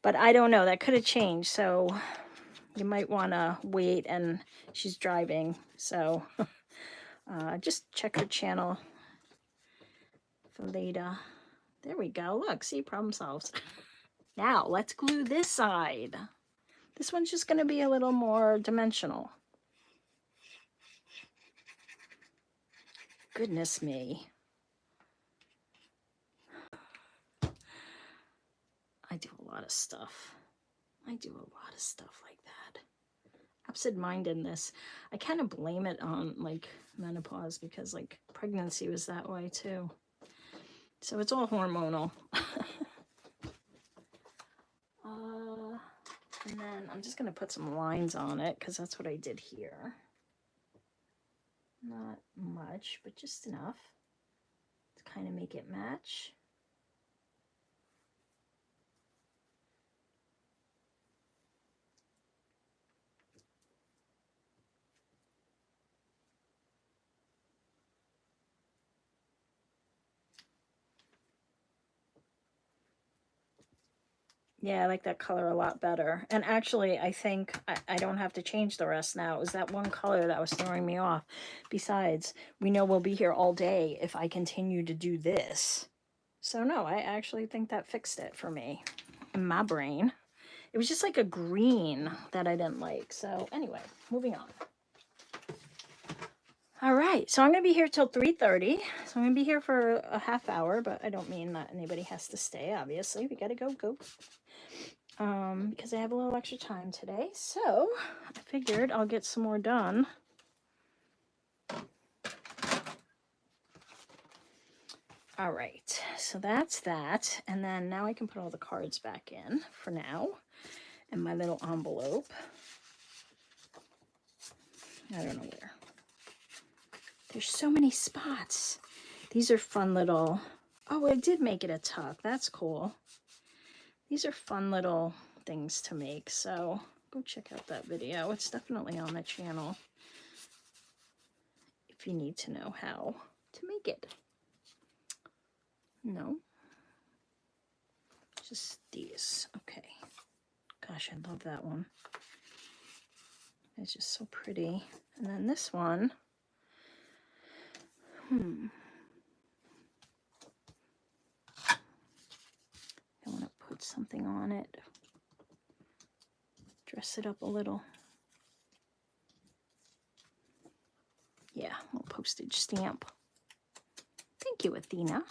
Speaker 1: But I don't know, that could have changed, so you might want to wait, and she's driving, so just check her channel for later. There we go. Look, see, problem solved. Now, let's glue this side. This one's just going to be a little more dimensional. Goodness me. I do a lot of stuff. I do a lot of stuff like that. Absent-mindedness. I kind of blame it on, like, menopause because, like, pregnancy was that way, too. So it's all hormonal. And then I'm just going to put some lines on it because that's what I did here. Not much, but just enough to kind of make it match. Yeah, I like that color a lot better. And actually, I think I don't have to change the rest now. It was that one color that was throwing me off. Besides, we know we'll be here all day if I continue to do this. So no, I actually think that fixed it for me in my brain. It was just like a green that I didn't like. So anyway, moving on. All right, so I'm going to be here till 3:30. So I'm going to be here for a half hour, but I don't mean that anybody has to stay, obviously. We got to go. Because I have a little extra time today. So I figured I'll get some more done. All right, so that's that. And then now I can put all the cards back in for now. And my little envelope. I don't know where. There's so many spots. These are fun little... Oh, I did make it a tuck. That's cool. These are fun little things to make. So go check out that video. It's definitely on the channel if you need to know how to make it. No. Just these. Okay. Gosh, I love that one. It's just so pretty. And then this one. I want to put something on it. Dress it up a little. Yeah, a little postage stamp. Thank you, Athena.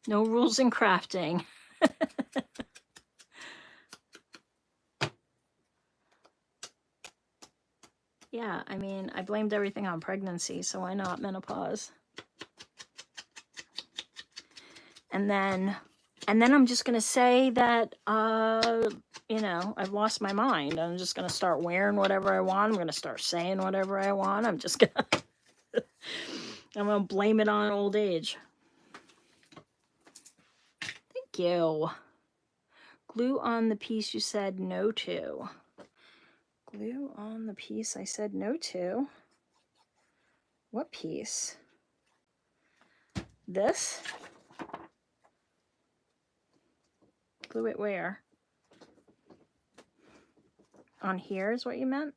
Speaker 1: No rules in crafting. Yeah, I mean, I blamed everything on pregnancy, so why not menopause? And then I'm just going to say that, you know, I've lost my mind. I'm just going to start wearing whatever I want. I'm going to start saying whatever I want. I'm just going to, I'm going to blame it on old age. Thank you. Glue on the piece you said no to. Glue on the piece I said no to. What piece? This? Glue it where? On here is what you meant?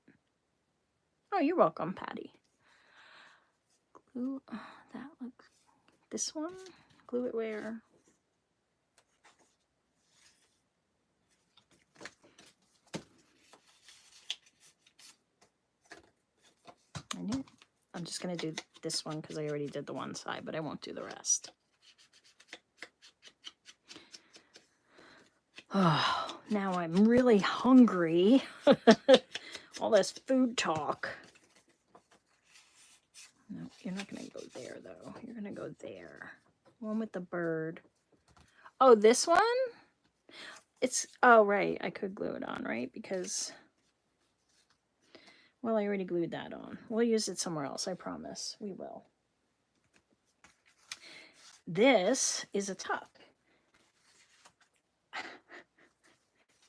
Speaker 1: Oh, you're welcome, Patty. Glue, that looks, this one? Glue it where? I knew. I'm just going to do this one because I already did the one side, but I won't do the rest. Oh, now I'm really hungry. All this food talk. No, you're not going to go there, though. You're going to go there. One with the bird. Oh, this one? It's, oh, right. I could glue it on, right? Because, well, I already glued that on. We'll use it somewhere else. I promise. We will. This is a tuck.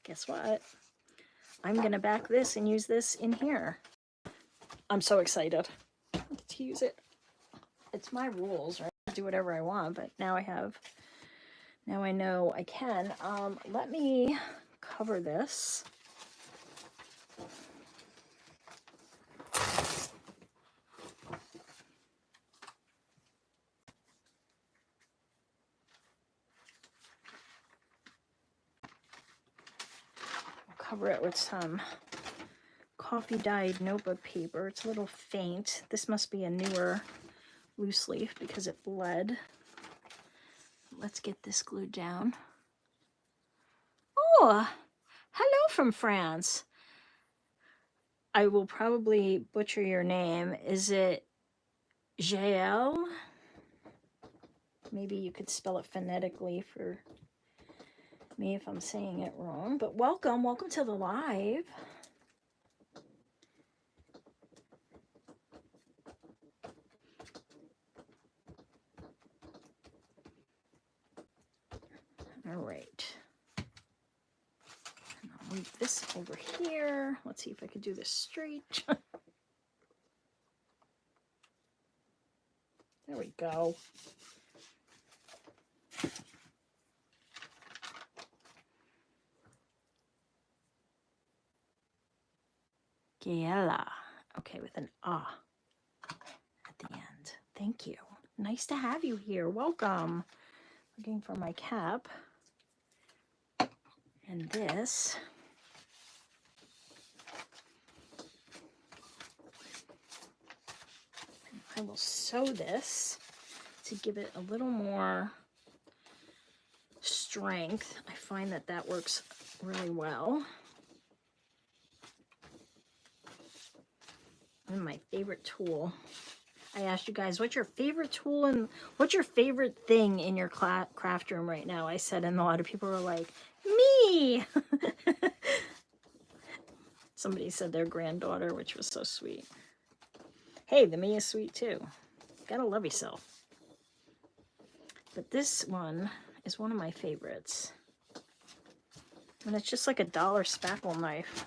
Speaker 1: Guess what? I'm going to back this and use this in here. I'm so excited to use it. It's my rules, right? I do whatever I want, but now I know I can. Let me cover this. Cover it with some coffee dyed notebook paper. It's a little faint. This must be a newer loose leaf because it bled. Let's get this glued down. Oh, hello from France. I will probably butcher your name. Is it Jael? Maybe you could spell it phonetically for me if I'm saying it wrong, but welcome to the live. All right. And I'll move this over here. Let's see if I can do this straight. There we go. Giela. Okay, with an ah at the end. Thank you. Nice to have you here. Welcome. Looking for my cap. And this. I will sew this to give it a little more strength. I find that that works really well. And my favorite tool. I asked you guys, what's your favorite tool and what's your favorite thing in your craft room right now? I said, and a lot of people were like, me. Somebody said their granddaughter, which was so sweet. Hey, the me is sweet too. Gotta love yourself. But this one is one of my favorites. And it's just like a dollar spackle knife.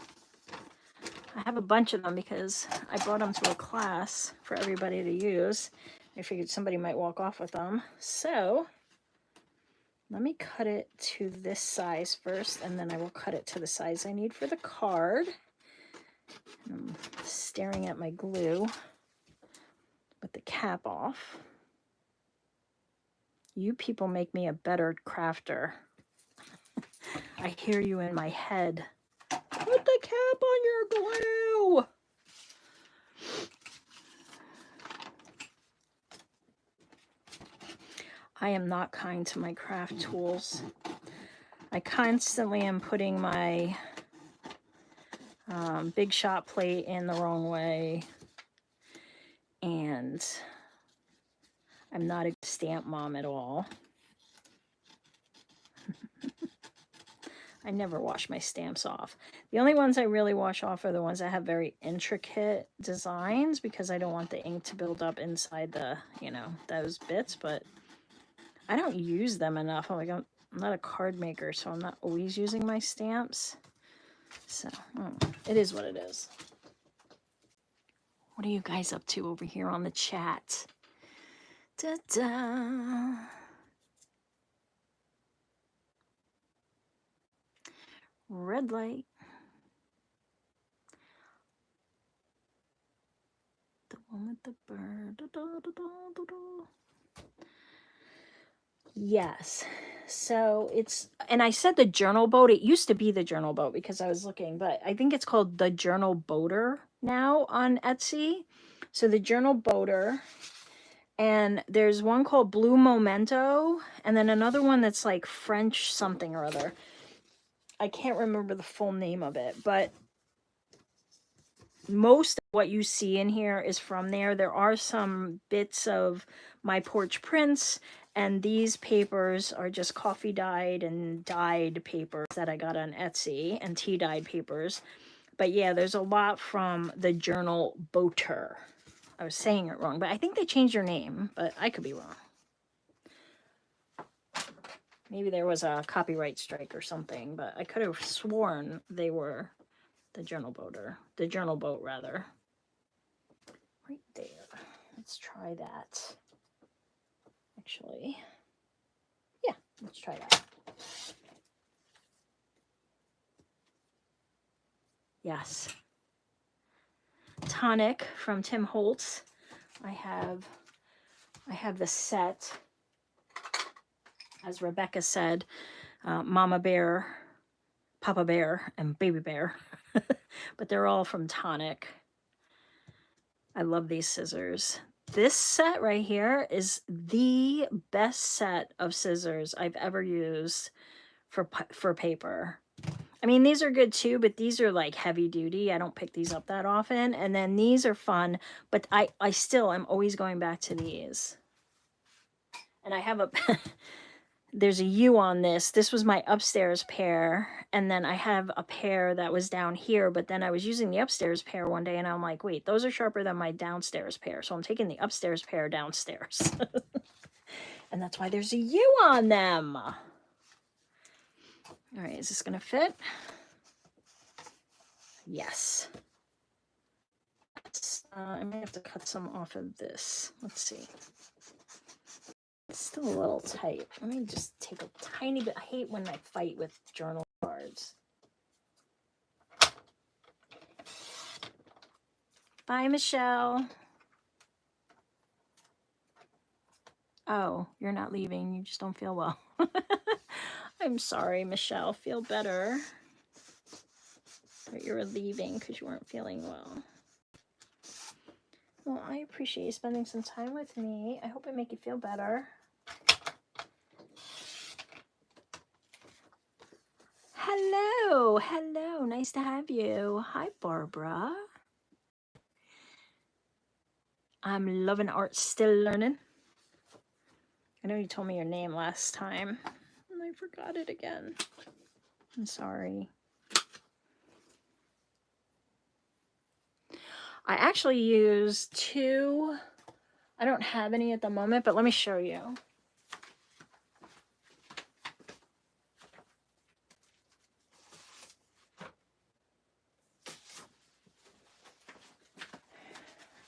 Speaker 1: I have a bunch of them because I brought them to a class for everybody to use. I figured somebody might walk off with them. So let me cut it to this size first, and then I will cut it to the size I need for the card. I'm staring at my glue with the cap off. You people make me a better crafter. I hear you in my head. Put the cap on your glue. I am not kind to my craft tools. I constantly am putting my big shot plate in the wrong way. And I'm not a stamp mom at all. I never wash my stamps off. The only ones I really wash off are the ones that have very intricate designs because I don't want the ink to build up inside the, you know, those bits, but I don't use them enough. I'm not a card maker, so I'm not always using my stamps. So, it is what it is. What are you guys up to over here on the chat? Da-da. Red light. The one with the bird. Da, da, da, da, da, da. Yes. So it's, and I said the journal boat. It used to be the journal boat because I was looking, but I think it's called the journal boater now on Etsy. So the journal boater. And there's one called Blue Memento, and then another one that's like French something or other. I can't remember the full name of it, but most of what you see in here is from there. There are some bits of my porch prints, and these papers are just coffee dyed and dyed papers that I got on Etsy, and tea dyed papers. But yeah, there's a lot from the journal boater. I was saying it wrong, but I think they changed their name, but I could be wrong. Maybe there was a copyright strike or something, but I could have sworn they were the journal boater. The journal boat, rather. Right there. Let's try that. Actually, yeah, let's try that. Yes. Tonic from Tim Holtz. I have the set, as Rebecca said, Mama Bear, Papa Bear, and Baby Bear. But they're all from Tonic. I love these scissors. This set right here is the best set of scissors I've ever used for paper. I mean, these are good too, but these are like heavy duty. I don't pick these up that often. And then these are fun, but I still am always going back to these. And I have a, there's a U on this. This was my upstairs pair. And then I have a pair that was down here, but then I was using the upstairs pair one day and I'm like, wait, those are sharper than my downstairs pair. So I'm taking the upstairs pair downstairs. And that's why there's a U on them. All right, is this gonna fit? Yes. I may have to cut some off of this. Let's see. It's still a little tight. Let me just take a tiny bit. I hate when I fight with journal cards. Bye, Michelle. Oh, you're not leaving. You just don't feel well. I'm sorry, Michelle. Feel better. But you were leaving because you weren't feeling well. Well, I appreciate you spending some time with me. I hope it make you feel better. Hello, hello. Nice to have you. Hi, Barbara. I'm loving art, still learning. I know you told me your name last time, and I forgot it again. I'm sorry. I actually use two. I don't have any at the moment, but let me show you. All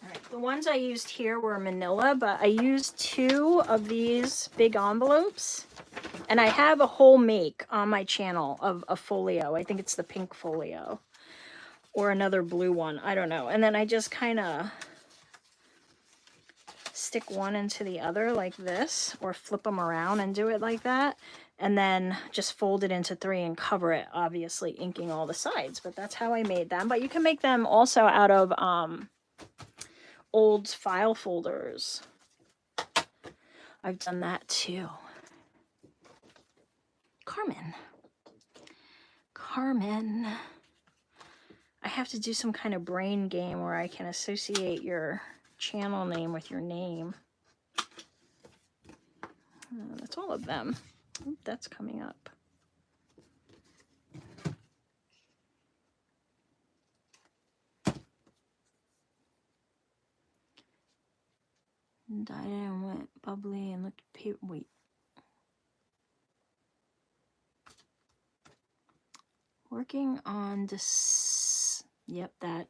Speaker 1: right, the ones I used here were manila, but I used two of these big envelopes. And I have a whole make on my channel of a folio. I think it's the pink folio. Or another blue one. I don't know. And then I just kind of stick one into the other like this. Or flip them around and do it like that. And then just fold it into three and cover it. Obviously inking all the sides. But that's how I made them. But you can make them also out of old file folders. I've done that too. Carmen. I have to do some kind of brain game where I can associate your channel name with your name. That's all of them. Oop, that's coming up. Dyed it and went bubbly and looked paper. Wait. Working on this. Yep, that.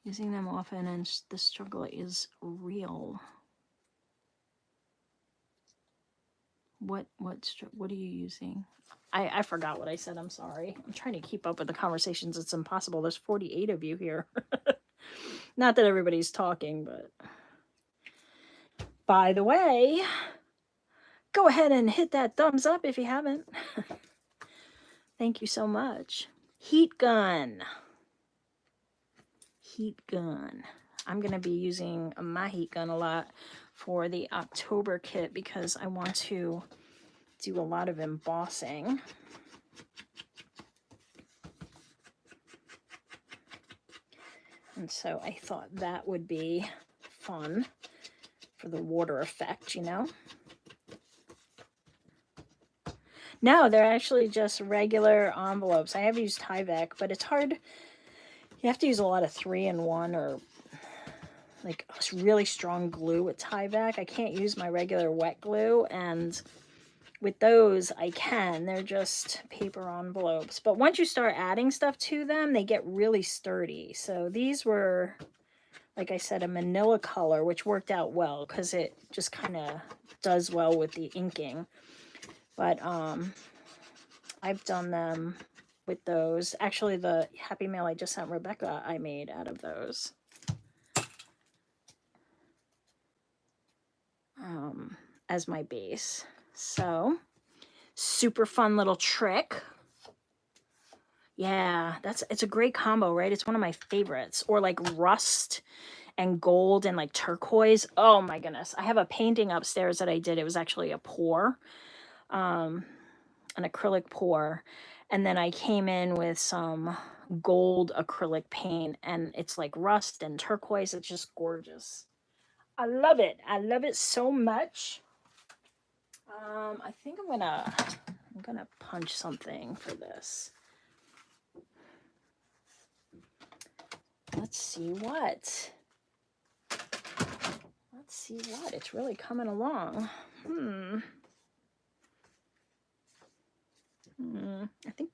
Speaker 1: Using them often and the struggle is real. What are you using? I forgot what I said. I'm sorry. I'm trying to keep up with the conversations. It's impossible. There's 48 of you here. Not that everybody's talking, but by the way, go ahead and hit that thumbs up if you haven't. Thank you so much. Heat gun. Heat gun. I'm going to be using my heat gun a lot for the October kit because I want to do a lot of embossing. And so I thought that would be fun for the water effect, you know? No, they're actually just regular envelopes. I have used Tyvek, but it's hard. You have to use a lot of 3-in-1 or like really strong glue with Tyvek. I can't use my regular wet glue, and with those I can. They're just paper envelopes. But once you start adding stuff to them, they get really sturdy. So these were, like I said, a manila color, which worked out well because it just kind of does well with the inking. But I've done them with those. Actually, the Happy Mail I just sent Rebecca, I made out of those. As my base. So, super fun little trick. Yeah, it's a great combo, right? It's one of my favorites. Or like rust and gold and like turquoise. Oh my goodness. I have a painting upstairs that I did. It was actually a pour. An acrylic pour. And then I came in with some gold acrylic paint. And it's like rust and turquoise. It's just gorgeous. I love it. I love it so much. I think I'm gonna punch something for this. Let's see what. It's really coming along. I think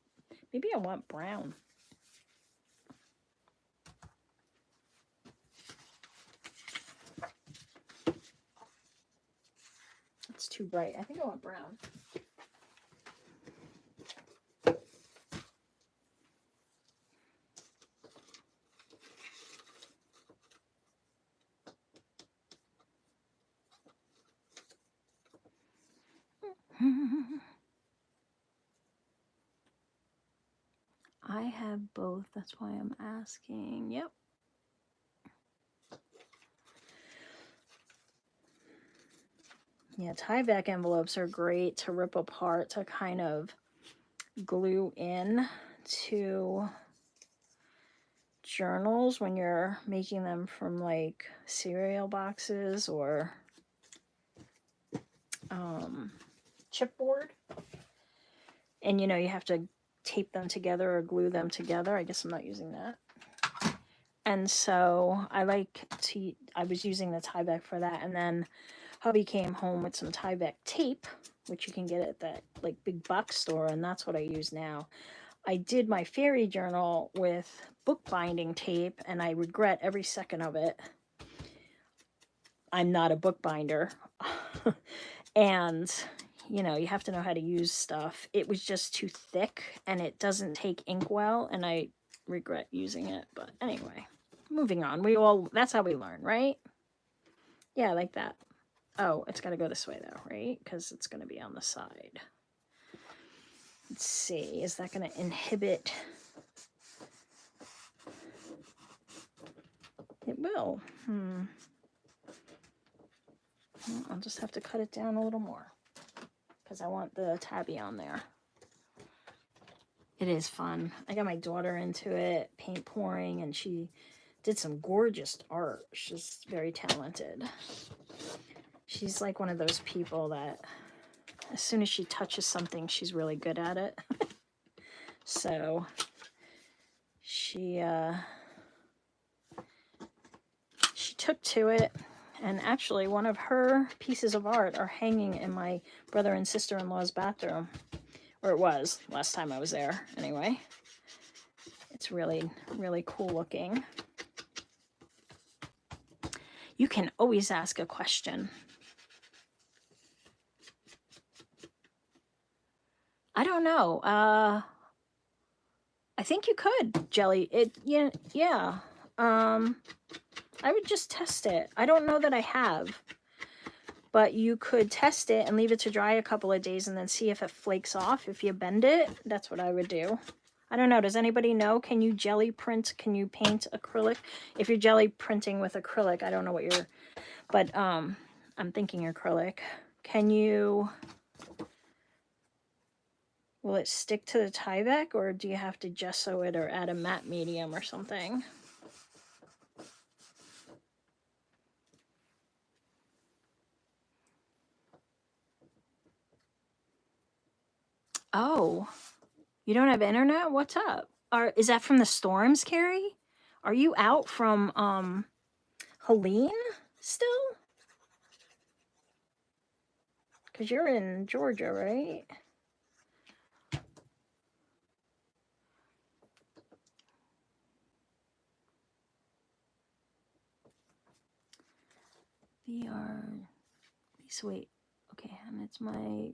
Speaker 1: maybe I want brown. It's too bright. I think I want brown. I have both. That's why I'm asking. Yep. Yeah, tie back envelopes are great to rip apart to kind of glue in to journals when you're making them from like cereal boxes or chipboard. And you know, you have to tape them together or glue them together. I guess I'm not using that. And so I was using the tie back for that. And then hubby came home with some tie back tape, which you can get at that like big box store. And that's what I use now. I did my fairy journal with bookbinding tape, and I regret every second of it. I'm not a bookbinder. And, you know, you have to know how to use stuff. It was just too thick, and it doesn't take ink well, and I regret using it. But anyway, moving on. That's how we learn, right? Yeah, like that. Oh, it's got to go this way, though, right? Because it's going to be on the side. Let's see. Is that going to inhibit... It will. I'll just have to cut it down a little more because I want the tabby on there. It is fun. I got my daughter into it, paint pouring, and she did some gorgeous art. She's very talented. She's like one of those people that as soon as she touches something, she's really good at it. So she took to it. And actually, one of her pieces of art are hanging in my brother and sister-in-law's bathroom. Or it was, last time I was there, anyway. It's really, really cool looking. You can always ask a question. I don't know. I think you could, Jelly. Yeah. I would just test it. I don't know that I have. But you could test it and leave it to dry a couple of days and then see if it flakes off. If you bend it, that's what I would do. I don't know. Does anybody know? Can you jelly print? Can you paint acrylic? If you're jelly printing with acrylic, I don't know what you're... But I'm thinking acrylic. Can you... Will it stick to the Tyvek, or do you have to gesso it or add a matte medium or something? Oh, you don't have internet? What's up? Is that from the storms, Carrie? Are you out from Helene still? Because you're in Georgia, right? Please wait. Okay, and it's my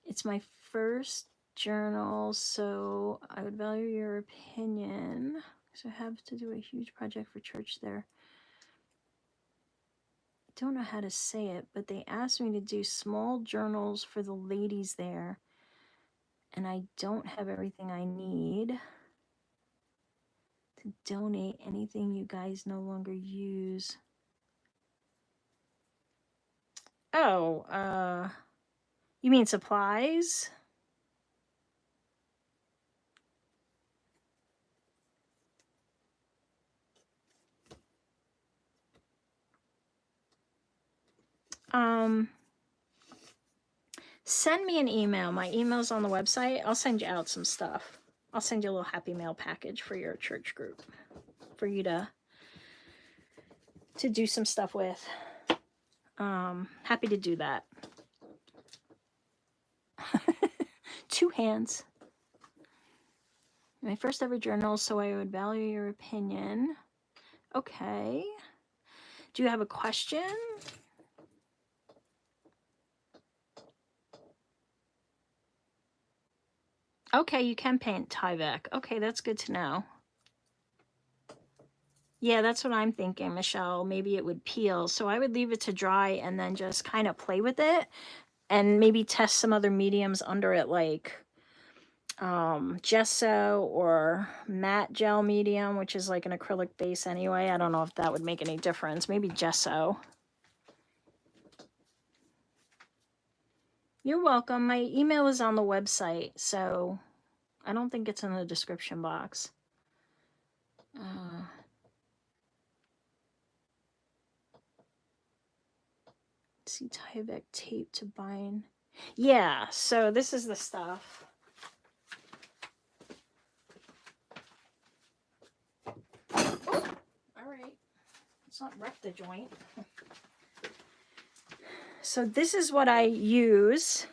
Speaker 1: it's my first journal, so I would value your opinion. So I have to do a huge project for church there. I don't know how to say it, but they asked me to do small journals for the ladies there, and I don't have everything I need to donate anything you guys no longer use. Oh, you mean supplies? Send me an email. My email's on the website. I'll send you out some stuff. I'll send you a little happy mail package for your church group for you to do some stuff with. Happy to do that. 2 hands. My first ever journal, so I would value your opinion. Okay. Do you have a question? Okay, you can paint Tyvek. Okay, that's good to know. Yeah, that's what I'm thinking, Michelle. Maybe it would peel. So I would leave it to dry and then just kind of play with it and maybe test some other mediums under it, like gesso or matte gel medium, which is like an acrylic base anyway. I don't know if that would make any difference. Maybe gesso. You're welcome. My email is on the website, so I don't think it's in the description box. See, Tyvek tape to bind. Yeah, so this is the stuff. Oh, all right. Let's not wreck the joint. So this is what I use.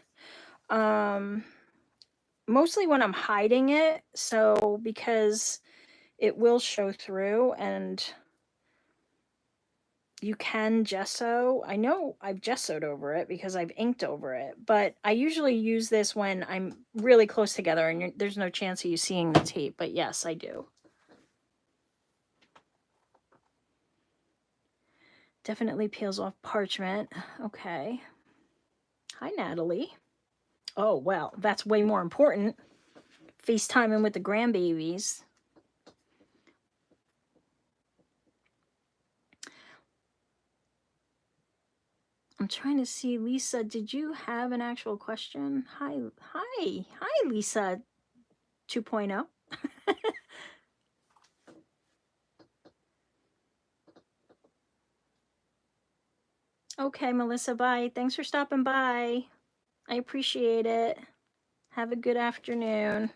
Speaker 1: Mostly when I'm hiding it. So because it will show through and you can gesso. I know I've gessoed over it because I've inked over it, but I usually use this when I'm really close together and there's no chance of you seeing the tape, but yes, I do. Definitely peels off parchment. Okay. Hi, Natalie. Oh, well, that's way more important. FaceTiming with the grandbabies. I'm trying to see, Lisa, did you have an actual question? Hi, Lisa 2.0. Okay, Melissa, bye. Thanks for stopping by. I appreciate it. Have a good afternoon.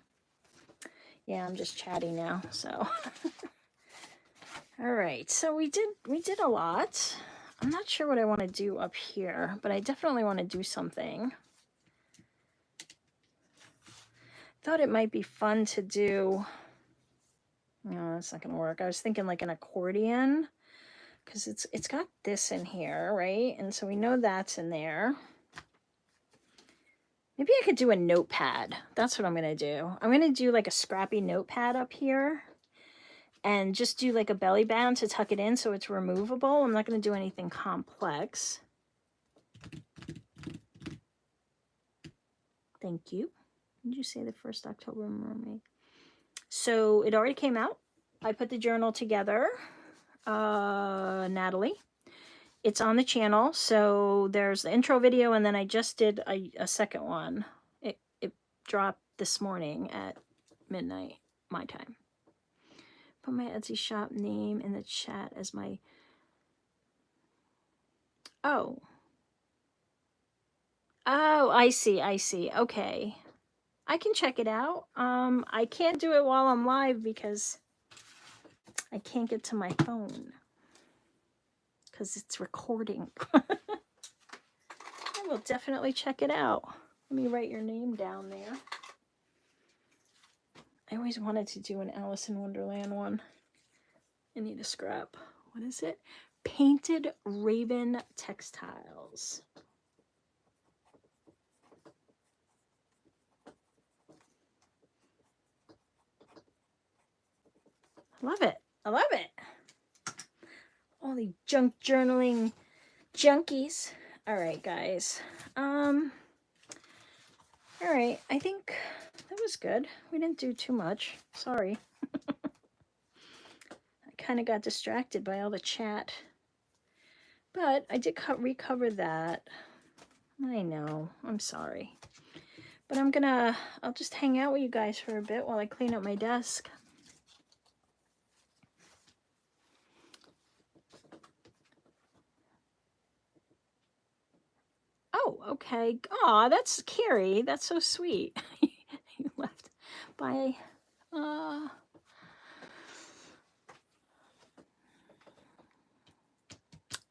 Speaker 1: Yeah, I'm just chatting now, so. All right, so we did a lot. I'm not sure what I want to do up here, but I definitely want to do something. Thought it might be fun to do. No, that's not gonna work. I was thinking like an accordion, because it's got this in here, right? And so we know that's in there. Maybe I could do a notepad. That's what I'm gonna do. I'm gonna do like a scrappy notepad up here and just do like a belly band to tuck it in so it's removable. I'm not gonna do anything complex. Thank you. Did you say the 1st October mermaid? So it already came out. I put the journal together, Natalie. It's on the channel. So there's the intro video, and then I just did a second one. It dropped this morning at midnight, my time. Put my Etsy shop name in the chat as my... Oh, I see. Okay. I can check it out. I can't do it while I'm live because I can't get to my phone because it's recording. I will definitely check it out. Let me write your name down there. I always wanted to do an Alice in Wonderland one. I need a scrap. What is it? Painted Raven Textiles. Love it. I love it. All the junk journaling junkies. All right, guys. All right. I think that was good. We didn't do too much. Sorry. I kind of got distracted by all the chat. But I did recover that. I know. I'm sorry. But I'll just hang out with you guys for a bit while I clean up my desk. Oh, okay. Aw, that's Carrie. That's so sweet. You left. Bye.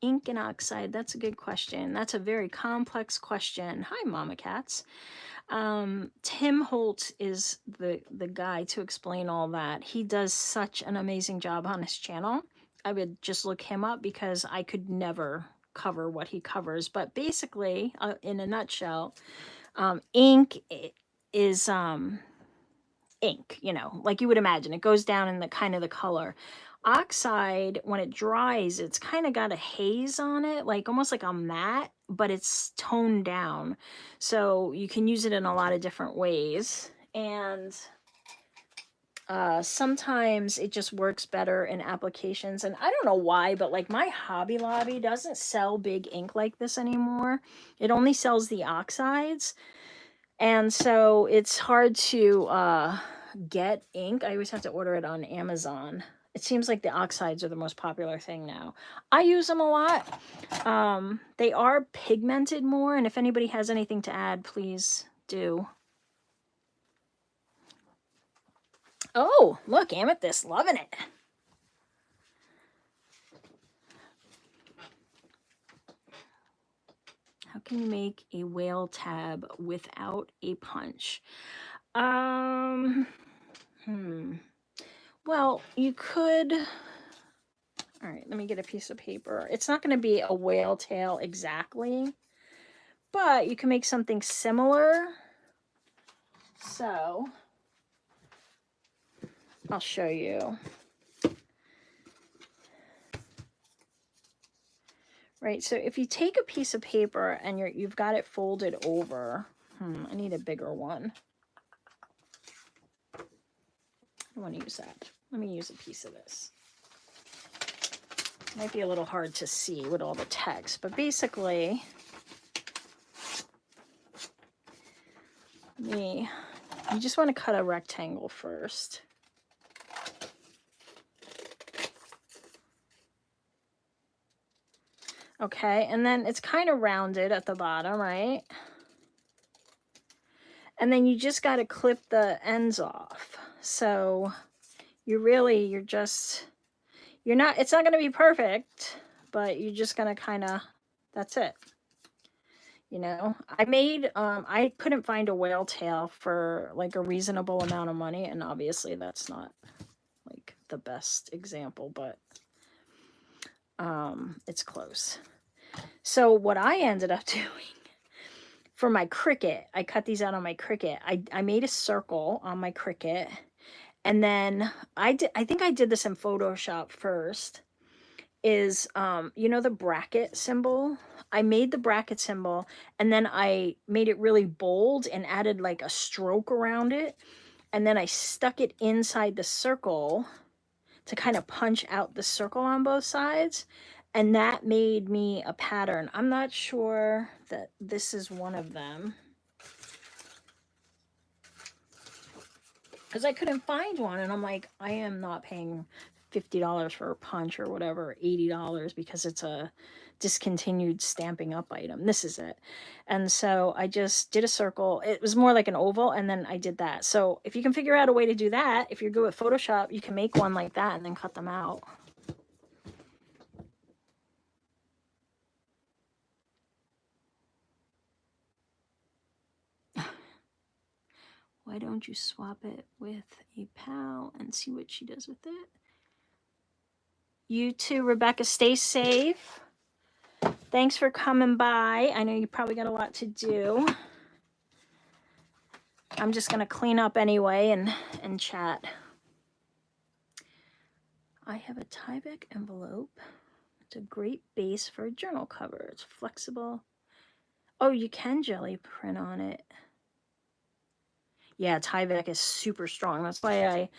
Speaker 1: Ink and oxide. That's a good question. That's a very complex question. Hi, Mama Cats. Tim Holt is the guy to explain all that. He does such an amazing job on his channel. I would just look him up because I could never cover what he covers. But basically, in a nutshell, ink is ink, you know, like you would imagine. It goes down in the kind of the color. Oxide, when it dries, it's kind of got a haze on it, like almost like a matte, but it's toned down. So you can use it in a lot of different ways. And sometimes it just works better in applications. And I don't know why, but like my Hobby Lobby doesn't sell big ink like this anymore. It only sells the oxides. And so it's hard to get ink. I always have to order it on Amazon. It seems like the oxides are the most popular thing now. I use them a lot. They are pigmented more, and if anybody has anything to add, please do. Oh, look, Amethyst, loving it. How can you make a whale tab without a punch? Well, you could... All right, let me get a piece of paper. It's not going to be a whale tail exactly, but you can make something similar. So, I'll show you. Right, so if you take a piece of paper and you've got it folded over, I need a bigger one. I don't want to use that. Let me use a piece of this. It might be a little hard to see with all the text, but basically, you just want to cut a rectangle first. Okay, and then it's kind of rounded at the bottom, right? And then you just got to clip the ends off. So it's not going to be perfect, but you're just going to kind of, that's it. You know, I couldn't find a whale tail for like a reasonable amount of money. And obviously that's not like the best example, but it's close. So what I ended up doing for my Cricut, I cut these out on my Cricut. I made a circle on my Cricut, and then I think I did this in Photoshop first. Is you know, the bracket symbol? I made the bracket symbol, and then I made it really bold and added like a stroke around it, and then I stuck it inside the circle to kind of punch out the circle on both sides. And that made me a pattern. I'm not sure that this is one of them, because I couldn't find one. And I'm like, I am not paying $50 for a punch or whatever, $80, because it's a discontinued Stampin' Up item. This is it. And so I just did a circle. It was more like an oval, and then I did that. So if you can figure out a way to do that, if you're good with Photoshop, you can make one like that and then cut them out. Why don't you swap it with a pal and see what she does with it? You too, Rebecca. Stay safe. Thanks for coming by. I know you probably got a lot to do. I'm just going to clean up anyway and chat. I have a Tyvek envelope. It's a great base for a journal cover. It's flexible. Oh, you can jelly print on it. Yeah, Tyvek is super strong. That's why I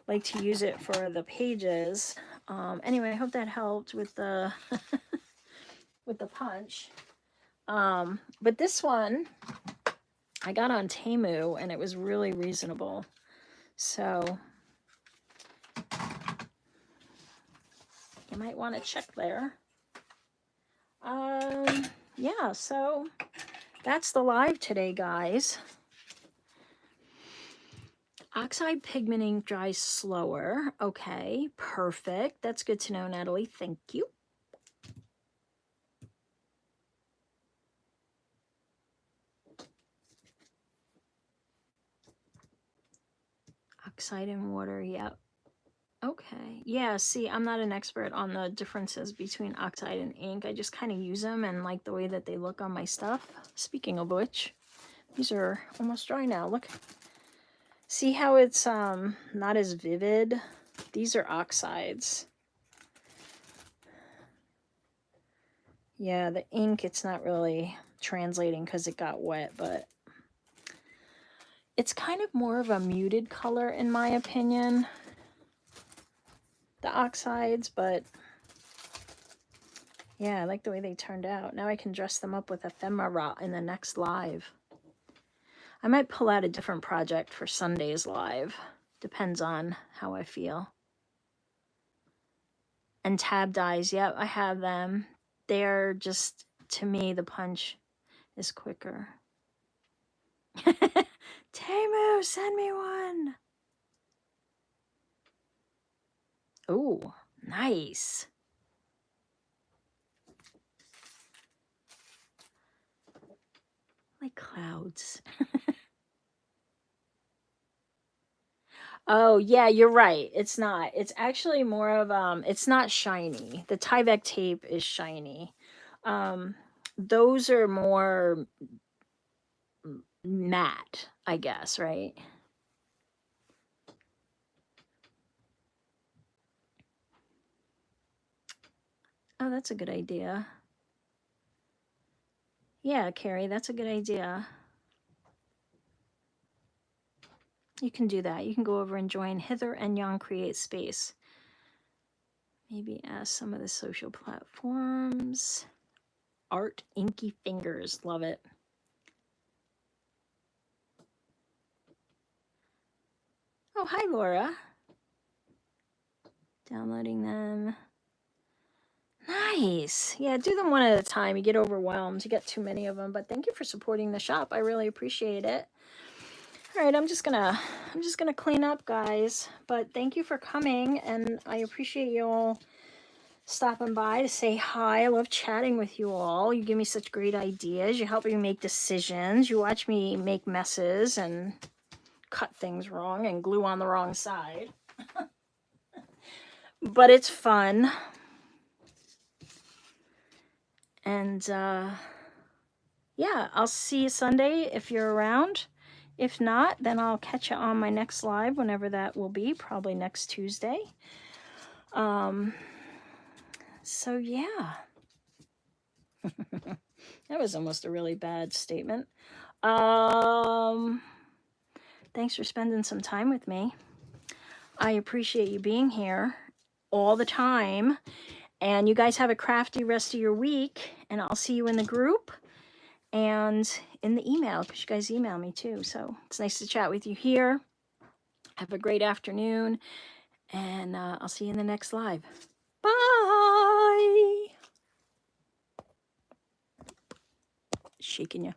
Speaker 1: like to use it for the pages. Anyway, I hope that helped with the with the punch. But this one I got on Temu, and it was really reasonable. So you might want to check there. Yeah, so that's the live today, guys. Oxide pigmenting dries slower. Okay, perfect. That's good to know, Natalie. Thank you. Oxide and water, yep. Okay, yeah, see, I'm not an expert on the differences between oxide and ink. I just kind of use them and like the way that they look on my stuff. Speaking of which, these are almost dry now. Look, see how it's not as vivid? These are oxides. Yeah, the ink, it's not really translating because it got wet, but it's kind of more of a muted color in my opinion, the oxides, but yeah, I like the way they turned out. Now I can dress them up with ephemera in the next live. I might pull out a different project for Sunday's live. Depends on how I feel. And tab dies, yep, I have them. They're just, to me, the punch is quicker. Temu, send me one. Oh, nice. Like clouds. Oh, yeah, you're right. It's not. It's actually more of it's not shiny. The Tyvek tape is shiny. Those are more matte, I guess, right? Oh, that's a good idea. Yeah, Carrie, that's a good idea. You can do that. You can go over and join Hither and Yon Create Space. Maybe ask some of the social platforms. Art Inky Fingers. Love it. Oh, hi, Laura. Downloading them. Nice. Yeah, do them one at a time. You get overwhelmed. You get too many of them. But thank you for supporting the shop. I really appreciate it. All right, I'm just gonna clean up, guys. But thank you for coming, and I appreciate you all stopping by to say hi. I love chatting with you all. You give me such great ideas. You help me make decisions. You watch me make messes and cut things wrong and glue on the wrong side. But it's fun. And yeah, I'll see you Sunday if you're around. If not, then I'll catch you on my next live, whenever that will be, probably next Tuesday. So yeah. That was almost a really bad statement. Thanks for spending some time with me. I appreciate you being here all the time. And you guys have a crafty rest of your week. And I'll see you in the group and in the email, because you guys email me too. So it's nice to chat with you here. Have a great afternoon. And I'll see you in the next live. Bye. Shaking you.